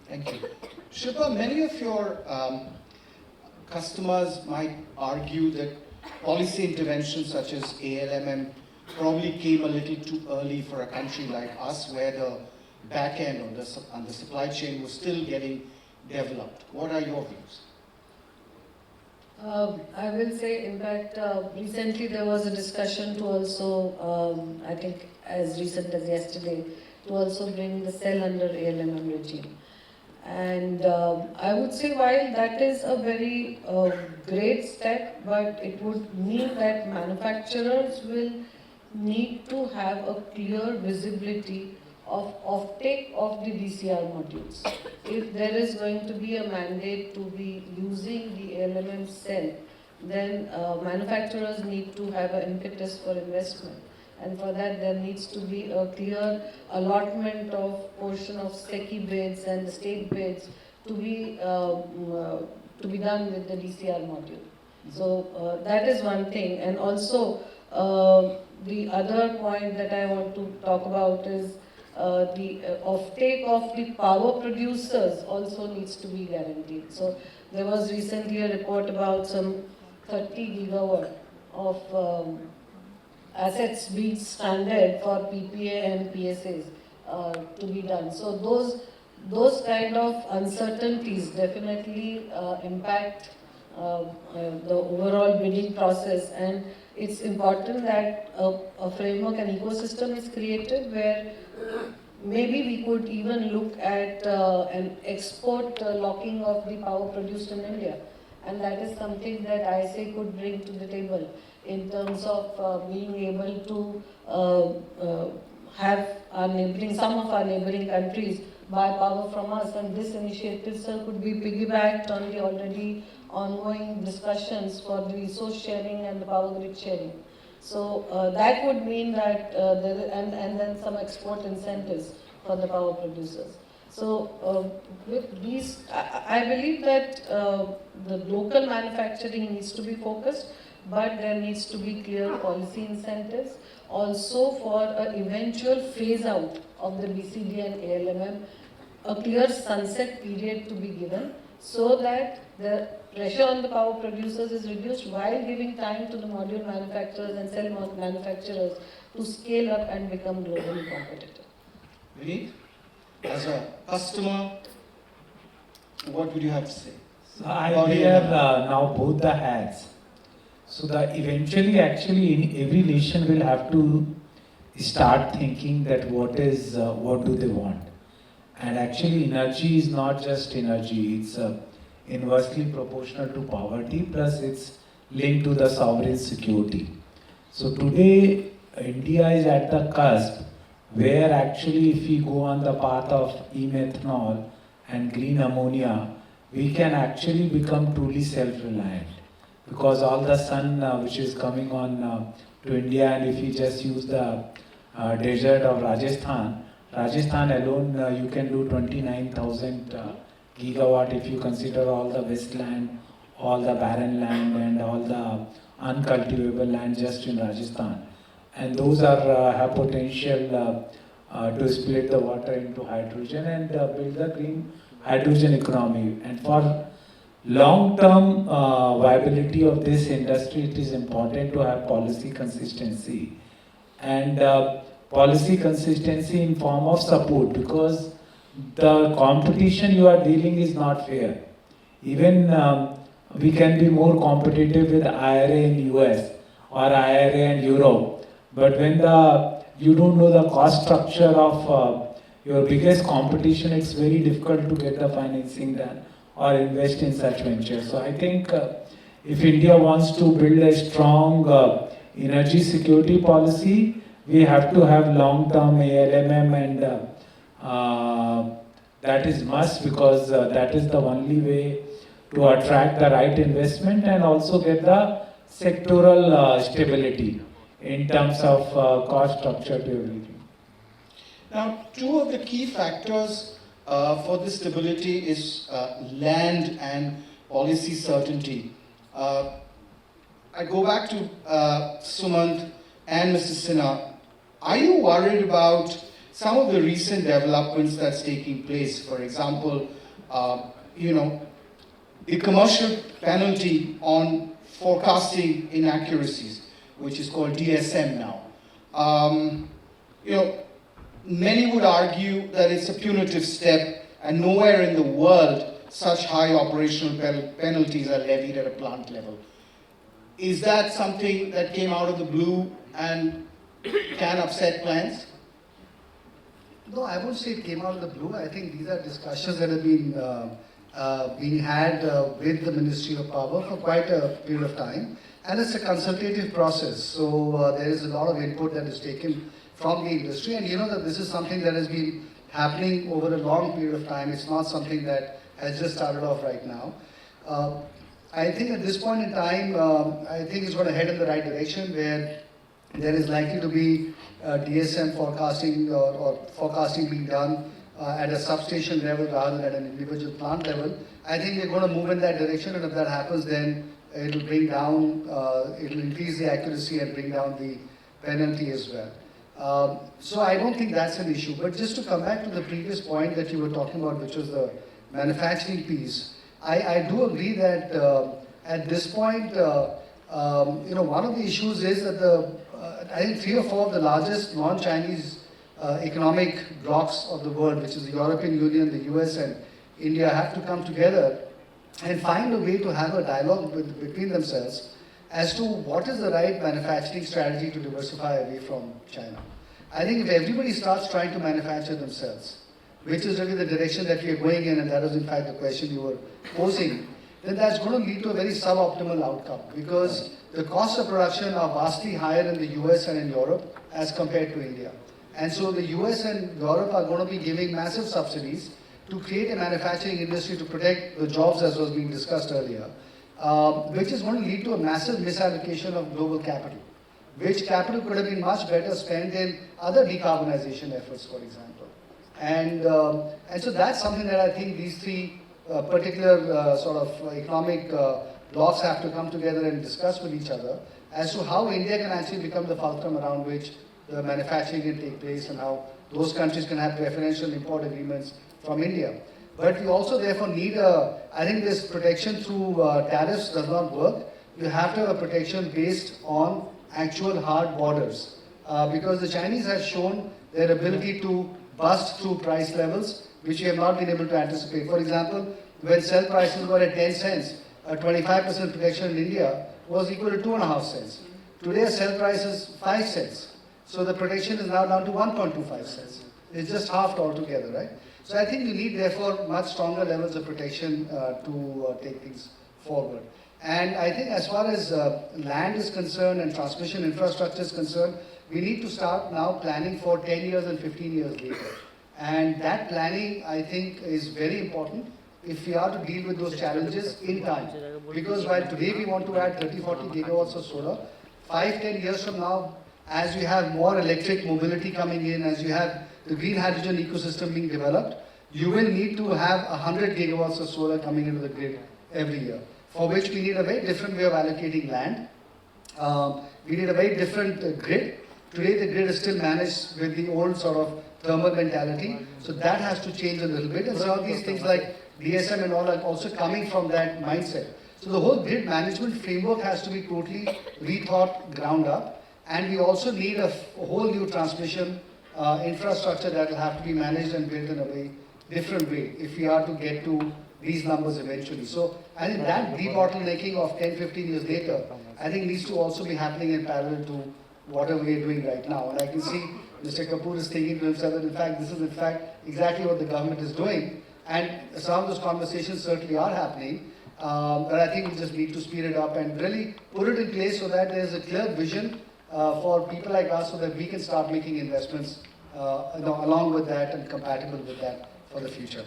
Thank you. Shilpa, many of your customers might argue that policy interventions such as ALMM probably came a little too early for a country like us, where the back end on the supply chain was still getting developed. What are your views? I will say, in fact, recently there was a discussion to also, I think as recent as yesterday, to also bring the cell under ALMM regime. And I would say while that is a very great step, but it would mean that manufacturers will need to have a clear visibility of offtake of the DCR modules. If there is going to be a mandate to be using the ALMM cell, then manufacturers need to have an impetus for investment. And for that, there needs to be a clear allotment of portion of SECI bids and the state bids to be to be done with the DCR module. So that is one thing. And also the other point that I want to talk about is the offtake of the power producers also needs to be guaranteed. So there was recently a report about some 30 gigawatt of assets being stranded for PPA and PSAs to be done. So those kind of uncertainties definitely impact the overall bidding process, and it's important that a framework and ecosystem is created where maybe we could even look at an export locking of the power produced in India, and that is something that ISA could bring to the table in terms of being able to have our some of our neighboring countries buy power from us, and this initiative, sir, could be piggybacked on the already ongoing discussions for the resource sharing and the power grid sharing. So that would mean that and then some export incentives for the power producers. So with these, I believe that the local manufacturing needs to be focused, but there needs to be clear policy incentives also for an eventual phase out of the BCD and ALMM, a clear sunset period to be given so that the pressure on the power producers is reduced while giving time to the module manufacturers and cell manufacturers to scale up and become globally competitive. Vineet, as a customer, what would you have to say? So I wear now both the hats. So that eventually, actually, in every nation will have to start thinking that what do they want, and actually, energy is not just energy; it's inversely proportional to poverty. Plus, it's linked to the sovereign security. So today, India is at the cusp where actually, if we go on the path of e-methanol and green ammonia, we can actually become truly self-reliant. Because all the sun which is coming on to India, and if you just use the desert of Rajasthan alone you can do 29,000 gigawatt if you consider all the wasteland, all the barren land and all the uncultivable land just in Rajasthan. And those are have potential to split the water into hydrogen and build the green hydrogen economy. And for long-term viability of this industry, it is important to have policy consistency. And policy consistency in form of support, because the competition you are dealing is not fair. Even we can be more competitive with IRA in US or IRA in Europe, but when you don't know the cost structure of your biggest competition, it's very difficult to get the financing done or invest in such ventures. So I think if India wants to build a strong energy security policy, we have to have long-term ALMM, and that is must, because that is the only way to attract the right investment and also get the sectoral stability in terms of cost structure to everything. Now, two of the key factors for this stability is land and policy certainty. I go back to Sumant and Mr. Sinha. Are you worried about some of the recent developments that's taking place? For example, the commercial penalty on forecasting inaccuracies, which is called DSM now. Many would argue that it's a punitive step, and nowhere in the world such high operational penalties are levied at a plant level. Is that something that came out of the blue and can upset plans? No, I won't say it came out of the blue. I think these are discussions that have been being had with the Ministry of Power for quite a period of time. And it's a consultative process. So there is a lot of input that is taken from the industry. And you know that this is something that has been happening over a long period of time. It's not something that has just started off right now. I think at this point in time, I think it's going to head in the right direction, where there is likely to be DSM forecasting or forecasting being done at a substation level rather than at an individual plant level. I think we're going to move in that direction, and if that happens, then it'll bring down, it'll increase the accuracy and bring down the penalty as well. So I don't think that's an issue. But just to come back to the previous point that you were talking about, which was the manufacturing piece, I do agree that at this point, one of the issues is that I think 3 or 4 of the largest non-Chinese economic blocs of the world, which is the European Union, the US and India, have to come together and find a way to have a dialogue between themselves as to what is the right manufacturing strategy to diversify away from China. I think if everybody starts trying to manufacture themselves, which is really the direction that we are going in, and that was in fact the question you were posing, then that's going to lead to a very suboptimal outcome, because the costs of production are vastly higher in the US and in Europe as compared to India. And so the US and Europe are going to be giving massive subsidies to create a manufacturing industry to protect the jobs, as was being discussed earlier, which is going to lead to a massive misallocation of global capital, which capital could have been much better spent in other decarbonization efforts, for example. And so that's something that I think these 3 particular sort of economic blocks have to come together and discuss with each other as to how India can actually become the fulcrum around which the manufacturing can take place, and how those countries can have preferential import agreements from India. But we also therefore need I think this protection through tariffs does not work. You have to have a protection based on actual hard borders. Because the Chinese have shown their ability to bust through price levels, which we have not been able to anticipate. For example, when cell prices were at 10 cents, a 25% protection in India was equal to 2.5 cents. Today, a cell price is 5 cents. So the protection is now down to 1.25 cents. It's just halved altogether, right? So I think you need, therefore, much stronger levels of protection to take things forward. And I think as far as land is concerned and transmission infrastructure is concerned, we need to start now planning for 10 years and 15 years later. And that planning, I think, is very important if we are to deal with those challenges in time. Because while today we want to add 30-40 gigawatts of solar, 5-10 years from now, as we have more electric mobility coming in, as you have the green hydrogen ecosystem being developed, you will need to have 100 gigawatts of solar coming into the grid every year, for which we need a very different way of allocating land. We need a very different grid. Today the grid is still managed with the old sort of thermal mentality, so that has to change a little bit. And some of these things like DSM and all are also coming from that mindset. So the whole grid management framework has to be totally rethought, ground up. And we also need a whole new transmission infrastructure that will have to be managed and built in a very different way if we are to get to these numbers eventually. So I think that debottlenecking of 10-15 years later, I think needs to also be happening in parallel to whatever we are doing right now. And I can see Mr. Kapoor is thinking to himself that in fact this is in fact exactly what the government is doing. And some of those conversations certainly are happening. But I think we just need to speed it up and really put it in place so that there is a clear vision for people like us, so that we can start making investments along with that and compatible with that for the future.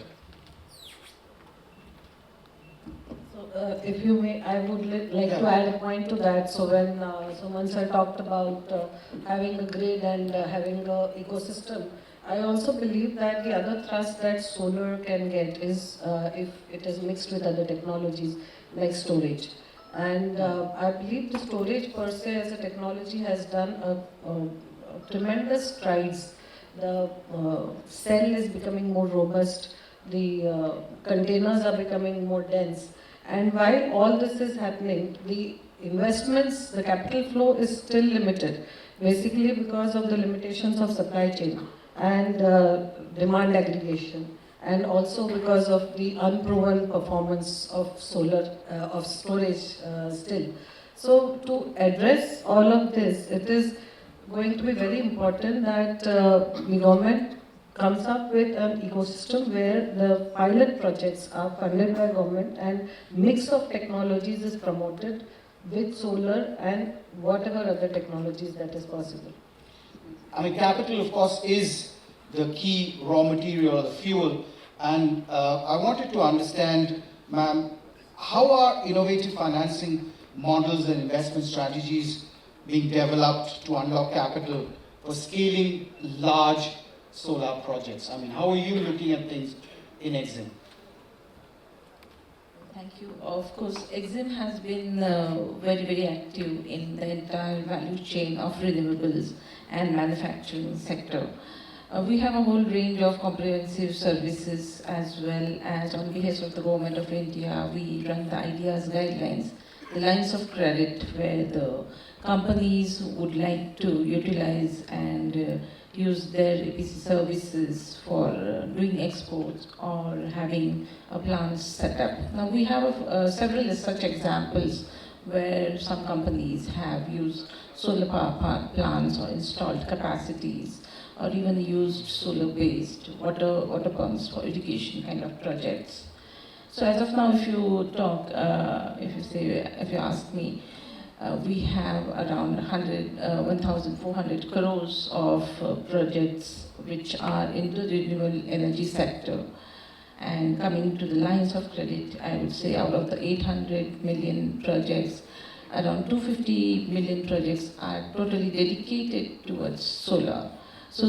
So, if you may, I would like to add a point to that. So when Suman sir talked about having a grid and having an ecosystem, I also believe that the other thrust that solar can get is if it is mixed with other technologies like storage. And I believe the storage per se as a technology has done a tremendous strides. The cell is becoming more robust, the containers are becoming more dense. And while all this is happening, the investments, the capital flow is still limited, basically because of the limitations of supply chain and demand aggregation, and also because of the unproven performance of solar, of storage still. So to address all of this, it is going to be very important that the government comes up with an ecosystem where the pilot projects are funded by government and mix of technologies is promoted with solar and whatever other technologies that is possible. I mean, capital, of course, is the key raw material, the fuel. And I wanted to understand, ma'am, how are innovative financing models and investment strategies being developed to unlock capital for scaling large solar projects? I mean, how are you looking at things in Exim? Thank you. Of course, Exim has been very, very active in the entire value chain of renewables and manufacturing sector. We have a whole range of comprehensive services, as well as on behalf of the Government of India, we run the ideas guidelines, the lines of credit where the companies would like to utilize and use their EPC services for doing exports or having a plant set up. Now we have several such examples where some companies have used solar power plants or installed capacities, or even used solar-based water pumps for irrigation kind of projects. So as of now, if you talk, if you ask me, we have around 1,400 crores of projects which are into the renewable energy sector. And coming to the lines of credit, I would say out of the 800 million projects, around 250 million projects are totally dedicated towards solar. So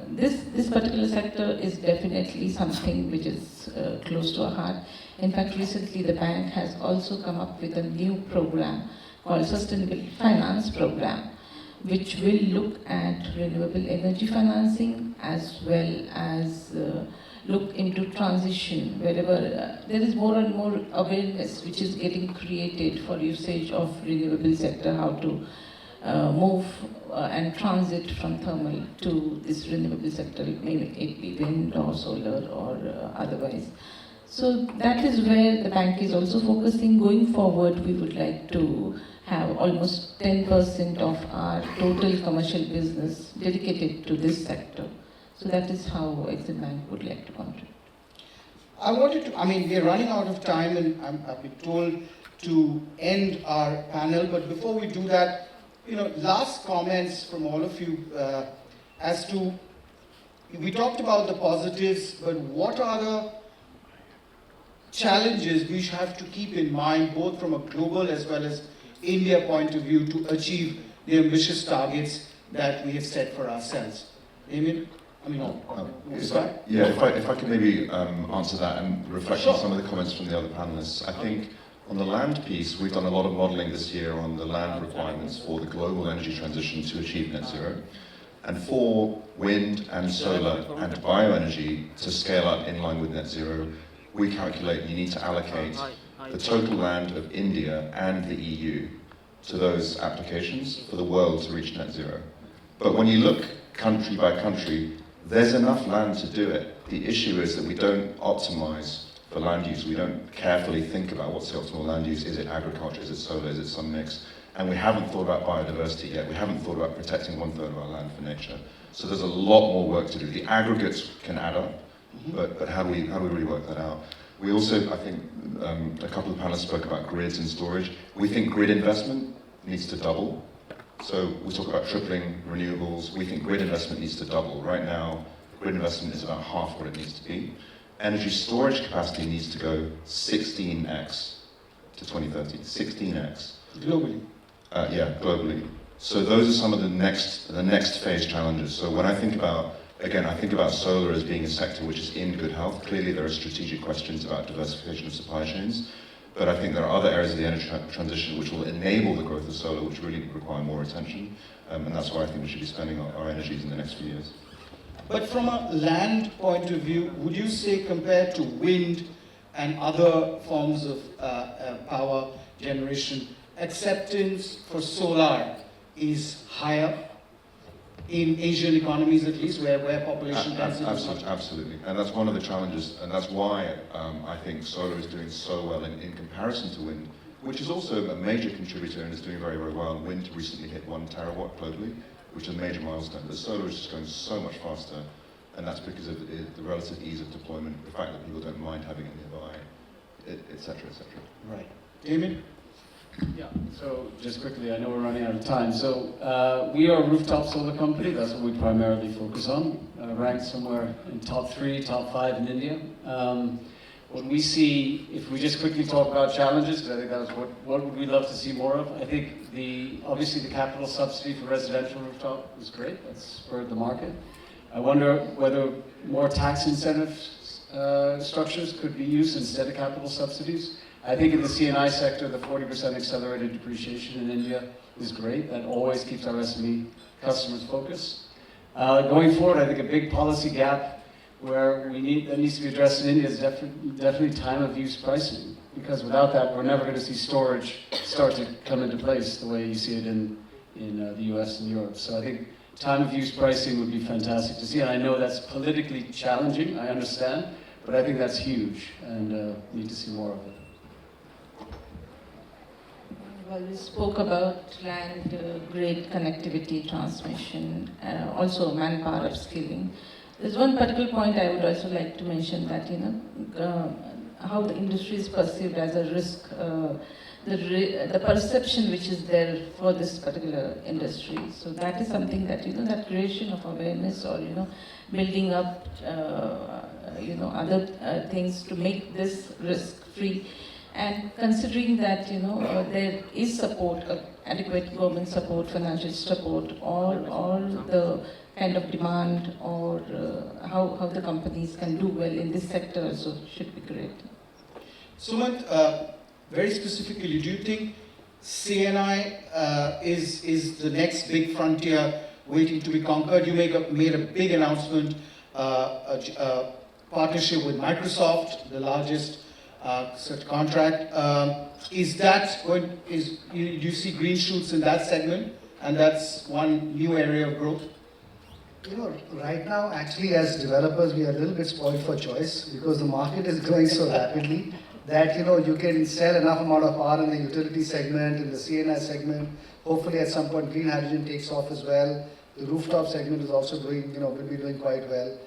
this particular sector is definitely something which is close to our heart. In fact, recently the bank has also come up with a new program called Sustainable Finance Program, which will look at renewable energy financing as well as look into transition wherever there is more and more awareness which is getting created for usage of renewable sector, how to move and transit from thermal to this renewable sector, maybe it be wind or solar or otherwise. So that is where the bank is also focusing. Going forward, we would like to have almost 10% of our total commercial business dedicated to this sector. So that is how Exim Bank would like to contribute. We are running out of time and I've been told to end our panel, but before we do that, last comments from all of you as to, we talked about the positives, but what are the challenges we have to keep in mind, both from a global as well as India point of view, to achieve the ambitious targets that we have set for ourselves? Damien? If I could maybe answer that and reflect on some of the comments from the other panelists. I think on the land piece, we've done a lot of modelling this year on the land requirements for the global energy transition to achieve net zero. And for wind and solar and bioenergy to scale up in line with net zero, we calculate you need to allocate the total land of India and the EU to those applications for the world to reach net zero. But when you look country by country, there's enough land to do it. The issue is that we don't optimize for land use. We don't carefully think about what's the optimal land use. Is it agriculture? Is it solar? Is it some mix? And we haven't thought about biodiversity yet. We haven't thought about protecting 1/3 of our land for nature. So there's a lot more work to do. The aggregates can add up, but how do we really work that out? We also, I think, a couple of panelists spoke about grids and storage. We think grid investment needs to double. So we talk about tripling renewables. We think grid investment needs to double. Right now, grid investment is about half what it needs to be. Energy storage capacity needs to go 16x to 2030. 16x. Globally? Globally. So those are some of the next phase challenges. So when I think about, again, I think about solar as being a sector which is in good health. Clearly there are strategic questions about diversification of supply chains. But I think there are other areas of the energy transition which will enable the growth of solar, which really require more attention. And that's why I think we should be spending our energies in the next few years. But from a land point of view, would you say compared to wind and other forms of power generation, acceptance for solar is higher in Asian economies, at least, where population density is much? Absolutely. And that's one of the challenges, and that's why I think solar is doing so well in comparison to wind, which is also a major contributor and is doing very, very well. Wind recently hit 1 terawatt globally, which is a major milestone. But solar is just going so much faster, and that's because of the relative ease of deployment, the fact that people don't mind having it nearby, et cetera, et cetera. Right. Damien? Yeah, so just quickly, I know we're running out of time. So we are a rooftop solar company. That's what we primarily focus on. Ranked somewhere in top 3, top 5 in India. What we see, if we just quickly talk about challenges, because I think that's what would we love to see more of. I think obviously the capital subsidy for residential rooftop was great. That's spurred the market. I wonder whether more tax incentive structures could be used instead of capital subsidies. I think in the C&I sector, the 40% accelerated depreciation in India is great. That always keeps our SME customers focused. Going forward, I think a big policy gap that needs to be addressed in India is definitely time of use pricing. Because without that, we're never going to see storage start to come into place the way you see it in the US and Europe. So I think time of use pricing would be fantastic to see. And I know that's politically challenging, I understand, but I think that's huge and need to see more of it. Well, we spoke about land, grid connectivity, transmission, also manpower upskilling. There's one particular point I would also like to mention that, how the industry is perceived as a risk, the perception which is there for this particular industry. So that is something that, that creation of awareness or, building up, other things to make this risk-free. And considering that, there is support, adequate government support, financial support, all the kind of demand or how the companies can do well in this sector also should be great. Sumant, very specifically, do you think CNI is the next big frontier waiting to be conquered? You made a big announcement, a partnership with Microsoft, the largest such contract. Is that do you see green shoots in that segment? And that's one new area of growth? Right now, actually, as developers, we are a little bit spoiled for choice because the market is growing so rapidly that, you can sell enough amount of power in the utility segment, in the CNI segment. Hopefully, at some point, green hydrogen takes off as well. The rooftop segment is also doing, will be doing quite well.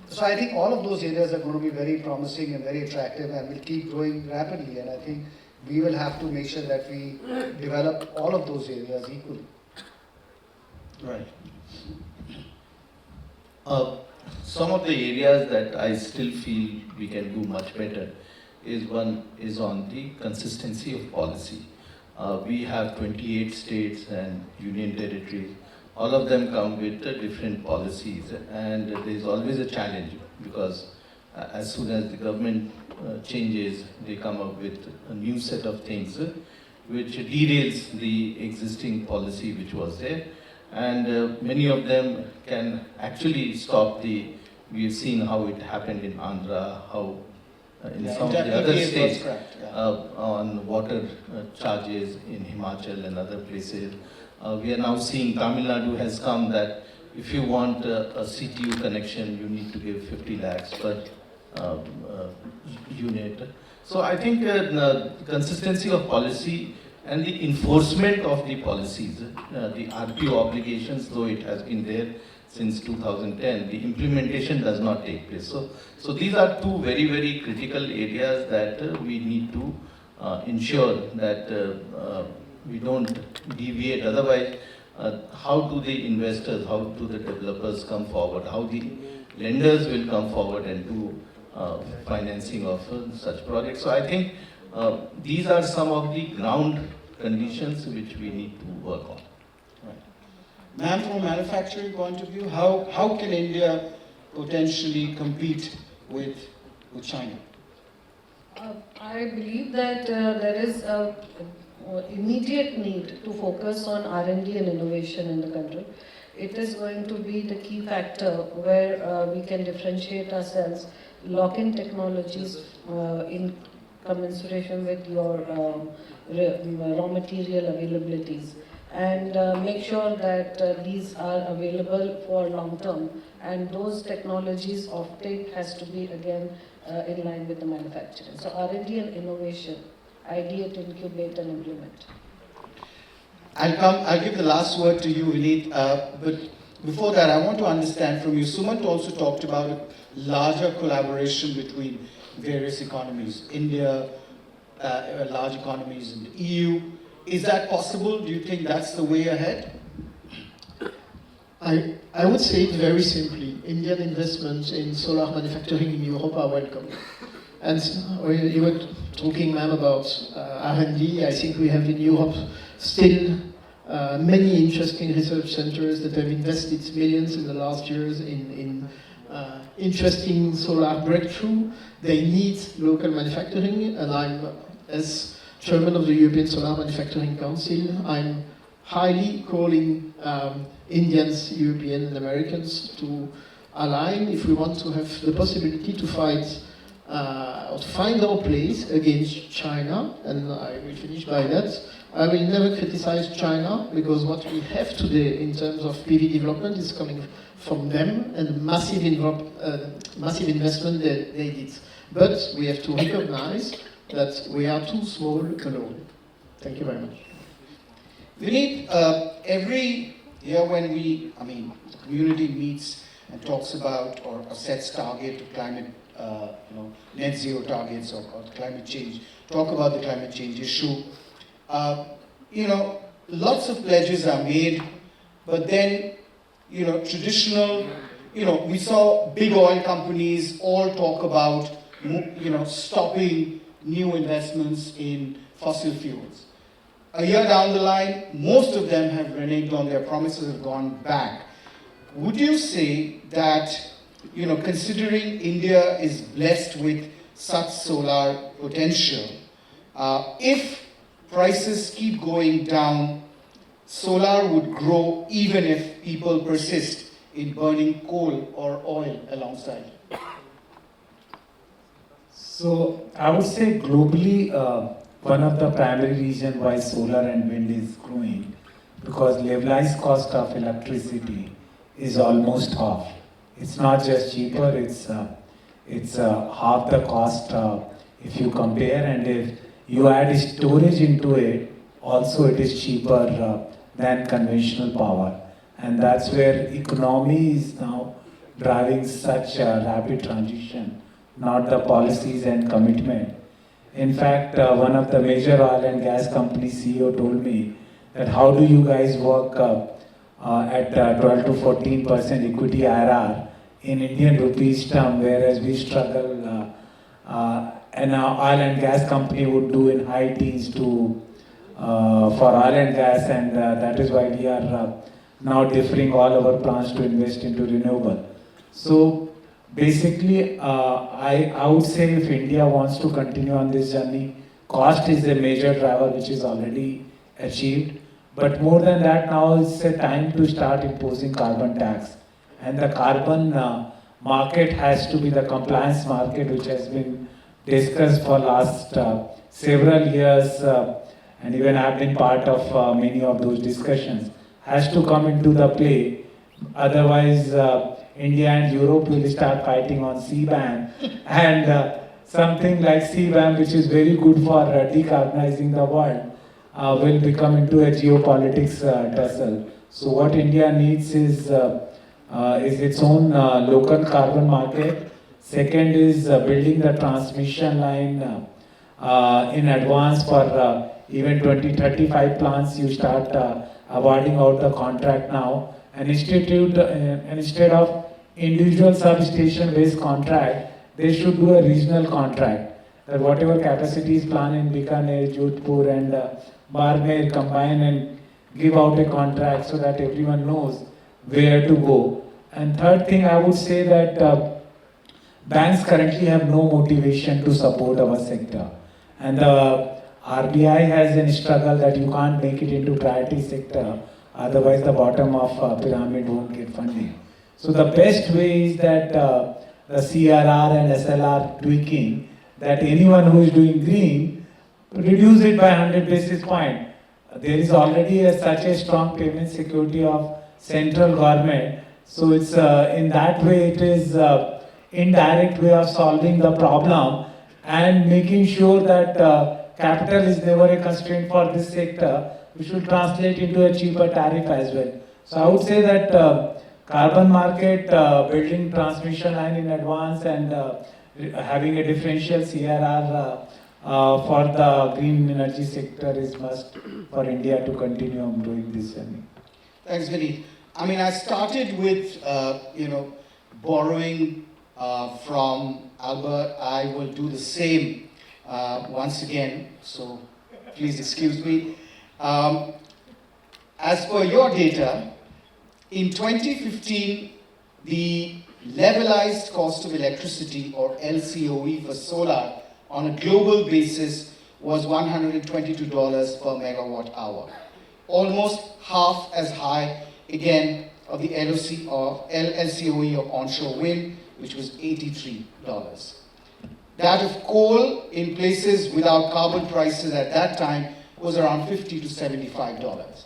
So I think all of those areas are going to be very promising and very attractive and will keep growing rapidly. And I think we will have to make sure that we develop all of those areas equally. Right. Some of the areas that I still feel we can do much better is on the consistency of policy. We have 28 states and union territories. All of them come with different policies, and there is always a challenge because as soon as the government changes, they come up with a new set of things which derails the existing policy which was there. And many of them can actually stop we've seen how it happened in Andhra, how in some of the other states on water charges in Himachal and other places. We are now seeing Tamil Nadu has come that if you want a CTU connection, you need to give 50 lakhs per unit. So I think the consistency of policy and the enforcement of the policies, the RPO obligations, though it has been there since 2010, the implementation does not take place. So these are two very, very critical areas that we need to ensure that we don't deviate. Otherwise, how do the investors, how do the developers come forward, how the lenders will come forward and do financing of such projects. So I think these are some of the ground conditions which we need to work on. Ma'am, from a manufacturing point of view, how can India potentially compete with China? I believe that there is an immediate need to focus on R&D and innovation in the country. It is going to be the key factor where we can differentiate ourselves, lock in technologies in commensuration with your raw material availabilities, and make sure that these are available for long term, and those technologies offtake has to be again in line with the manufacturing. So R&D and innovation, ideate, incubate and implement. I'll give the last word to you, Vineet, but before that I want to understand from you, Sumant also talked about a larger collaboration between various economies, India, large economies in the EU. Is that possible? Do you think that's the way ahead? I would say it very simply. Indian investments in solar manufacturing in Europe are welcome. And you were talking, ma'am, about R&D. I think we have in Europe still many interesting research centers that have invested millions in the last years in interesting solar breakthrough. They need local manufacturing, and I'm, as chairman of the European Solar Manufacturing Council, I'm highly calling Indians, Europeans, and Americans to align if we want to have the possibility to fight or to find our place against China. And I will finish by that. I will never criticize China, because what we have today in terms of PV development is coming from them, and massive investment they did. But we have to recognize that we are too small alone. Thank you very much. Vinit, every year when the community meets and talks about or sets target to climate, net zero targets or climate change, talk about the climate change issue, lots of pledges are made, but then, traditional, we saw big oil companies all talk about, stopping new investments in fossil fuels. A year down the line, most of them have reneged on their promises, have gone back. Would you say that, considering India is blessed with such solar potential, if prices keep going down, solar would grow even if people persist in burning coal or oil alongside? So I would say globally, one of the primary reasons why solar and wind is growing, because levelized cost of electricity is almost half. It's not just cheaper, it's half the cost if you compare, and if you add storage into it, also it is cheaper than conventional power. And that's where economy is now driving such a rapid transition, not the policies and commitment. In fact, one of the major oil and gas company CEO told me that how do you guys work at 12 to 14% equity IRR in Indian rupees term, whereas we struggle, and our oil and gas company would do in high teens to for oil and gas, and that is why we are now deferring all our plans to invest into renewable. So basically, I would say if India wants to continue on this journey, cost is a major driver which is already achieved. But more than that, now it's a time to start imposing carbon tax. And the carbon market has to be the compliance market, which has been discussed for last several years, and even I've been part of many of those discussions, has to come into the play. Otherwise, India and Europe will start fighting on CBAM, and something like CBAM, which is very good for decarbonizing the world, will become into a geopolitics tussle. So what India needs is its own local carbon market. Second is building the transmission line in advance for even 2035 plans. You start awarding out the contract now, and instead of individual substation based contract, they should do a regional contract. That whatever capacities planned in Bikaner, Jodhpur and Barmer, combine and give out a contract so that everyone knows where to go. And third thing, I would say that banks currently have no motivation to support our sector. And the RBI has a struggle that you can't make it into priority sector, otherwise the bottom of pyramid won't get funding. So the best way is that the CRR and SLR tweaking, that anyone who is doing green, reduce it by 100 basis point. There is already such a strong payment security of central government. So it's in that way it is indirect way of solving the problem and making sure that capital is never a constraint for this sector, which will translate into a cheaper tariff as well. So I would say that carbon market, building transmission line in advance, and having a differential CRR for the green energy sector is must for India to continue on doing this journey. Thanks, Vinny. I mean, I started with, borrowing from Albert. I will do the same once again, so please excuse me. as per your data, in 2015, the levelized cost of electricity, or LCOE, for solar on a global basis was $122 per megawatt hour. Almost half as high, again, of the LCOE of onshore wind, which was $83. That of coal in places without carbon prices at that time was around $50 to $75.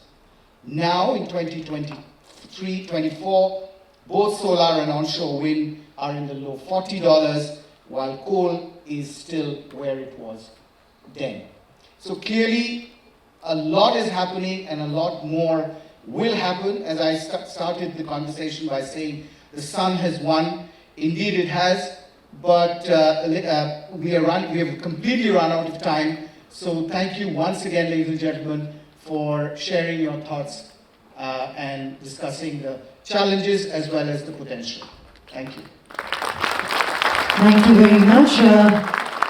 Now in 2023-24, both solar and onshore wind are in the low $40, while coal is still where it was then. So clearly, a lot is happening and a lot more will happen. As I started the conversation by saying, the sun has won. Indeed it has, but we have completely run out of time. So thank you once again, ladies and gentlemen, for sharing your thoughts and discussing the challenges as well as the potential. Thank you. Thank you very much.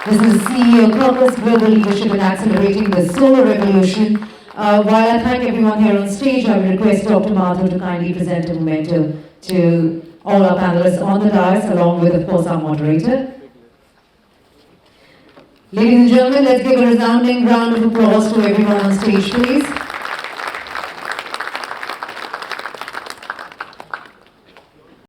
This is CEO Caucus, Global Leadership in Accelerating the Solar Revolution. While I thank everyone here on stage, I will request Dr. Mathur to kindly present a memento to all our panelists on the dais, along with, of course, our moderator. Ladies and gentlemen, let's give a resounding round of applause to everyone on stage, please.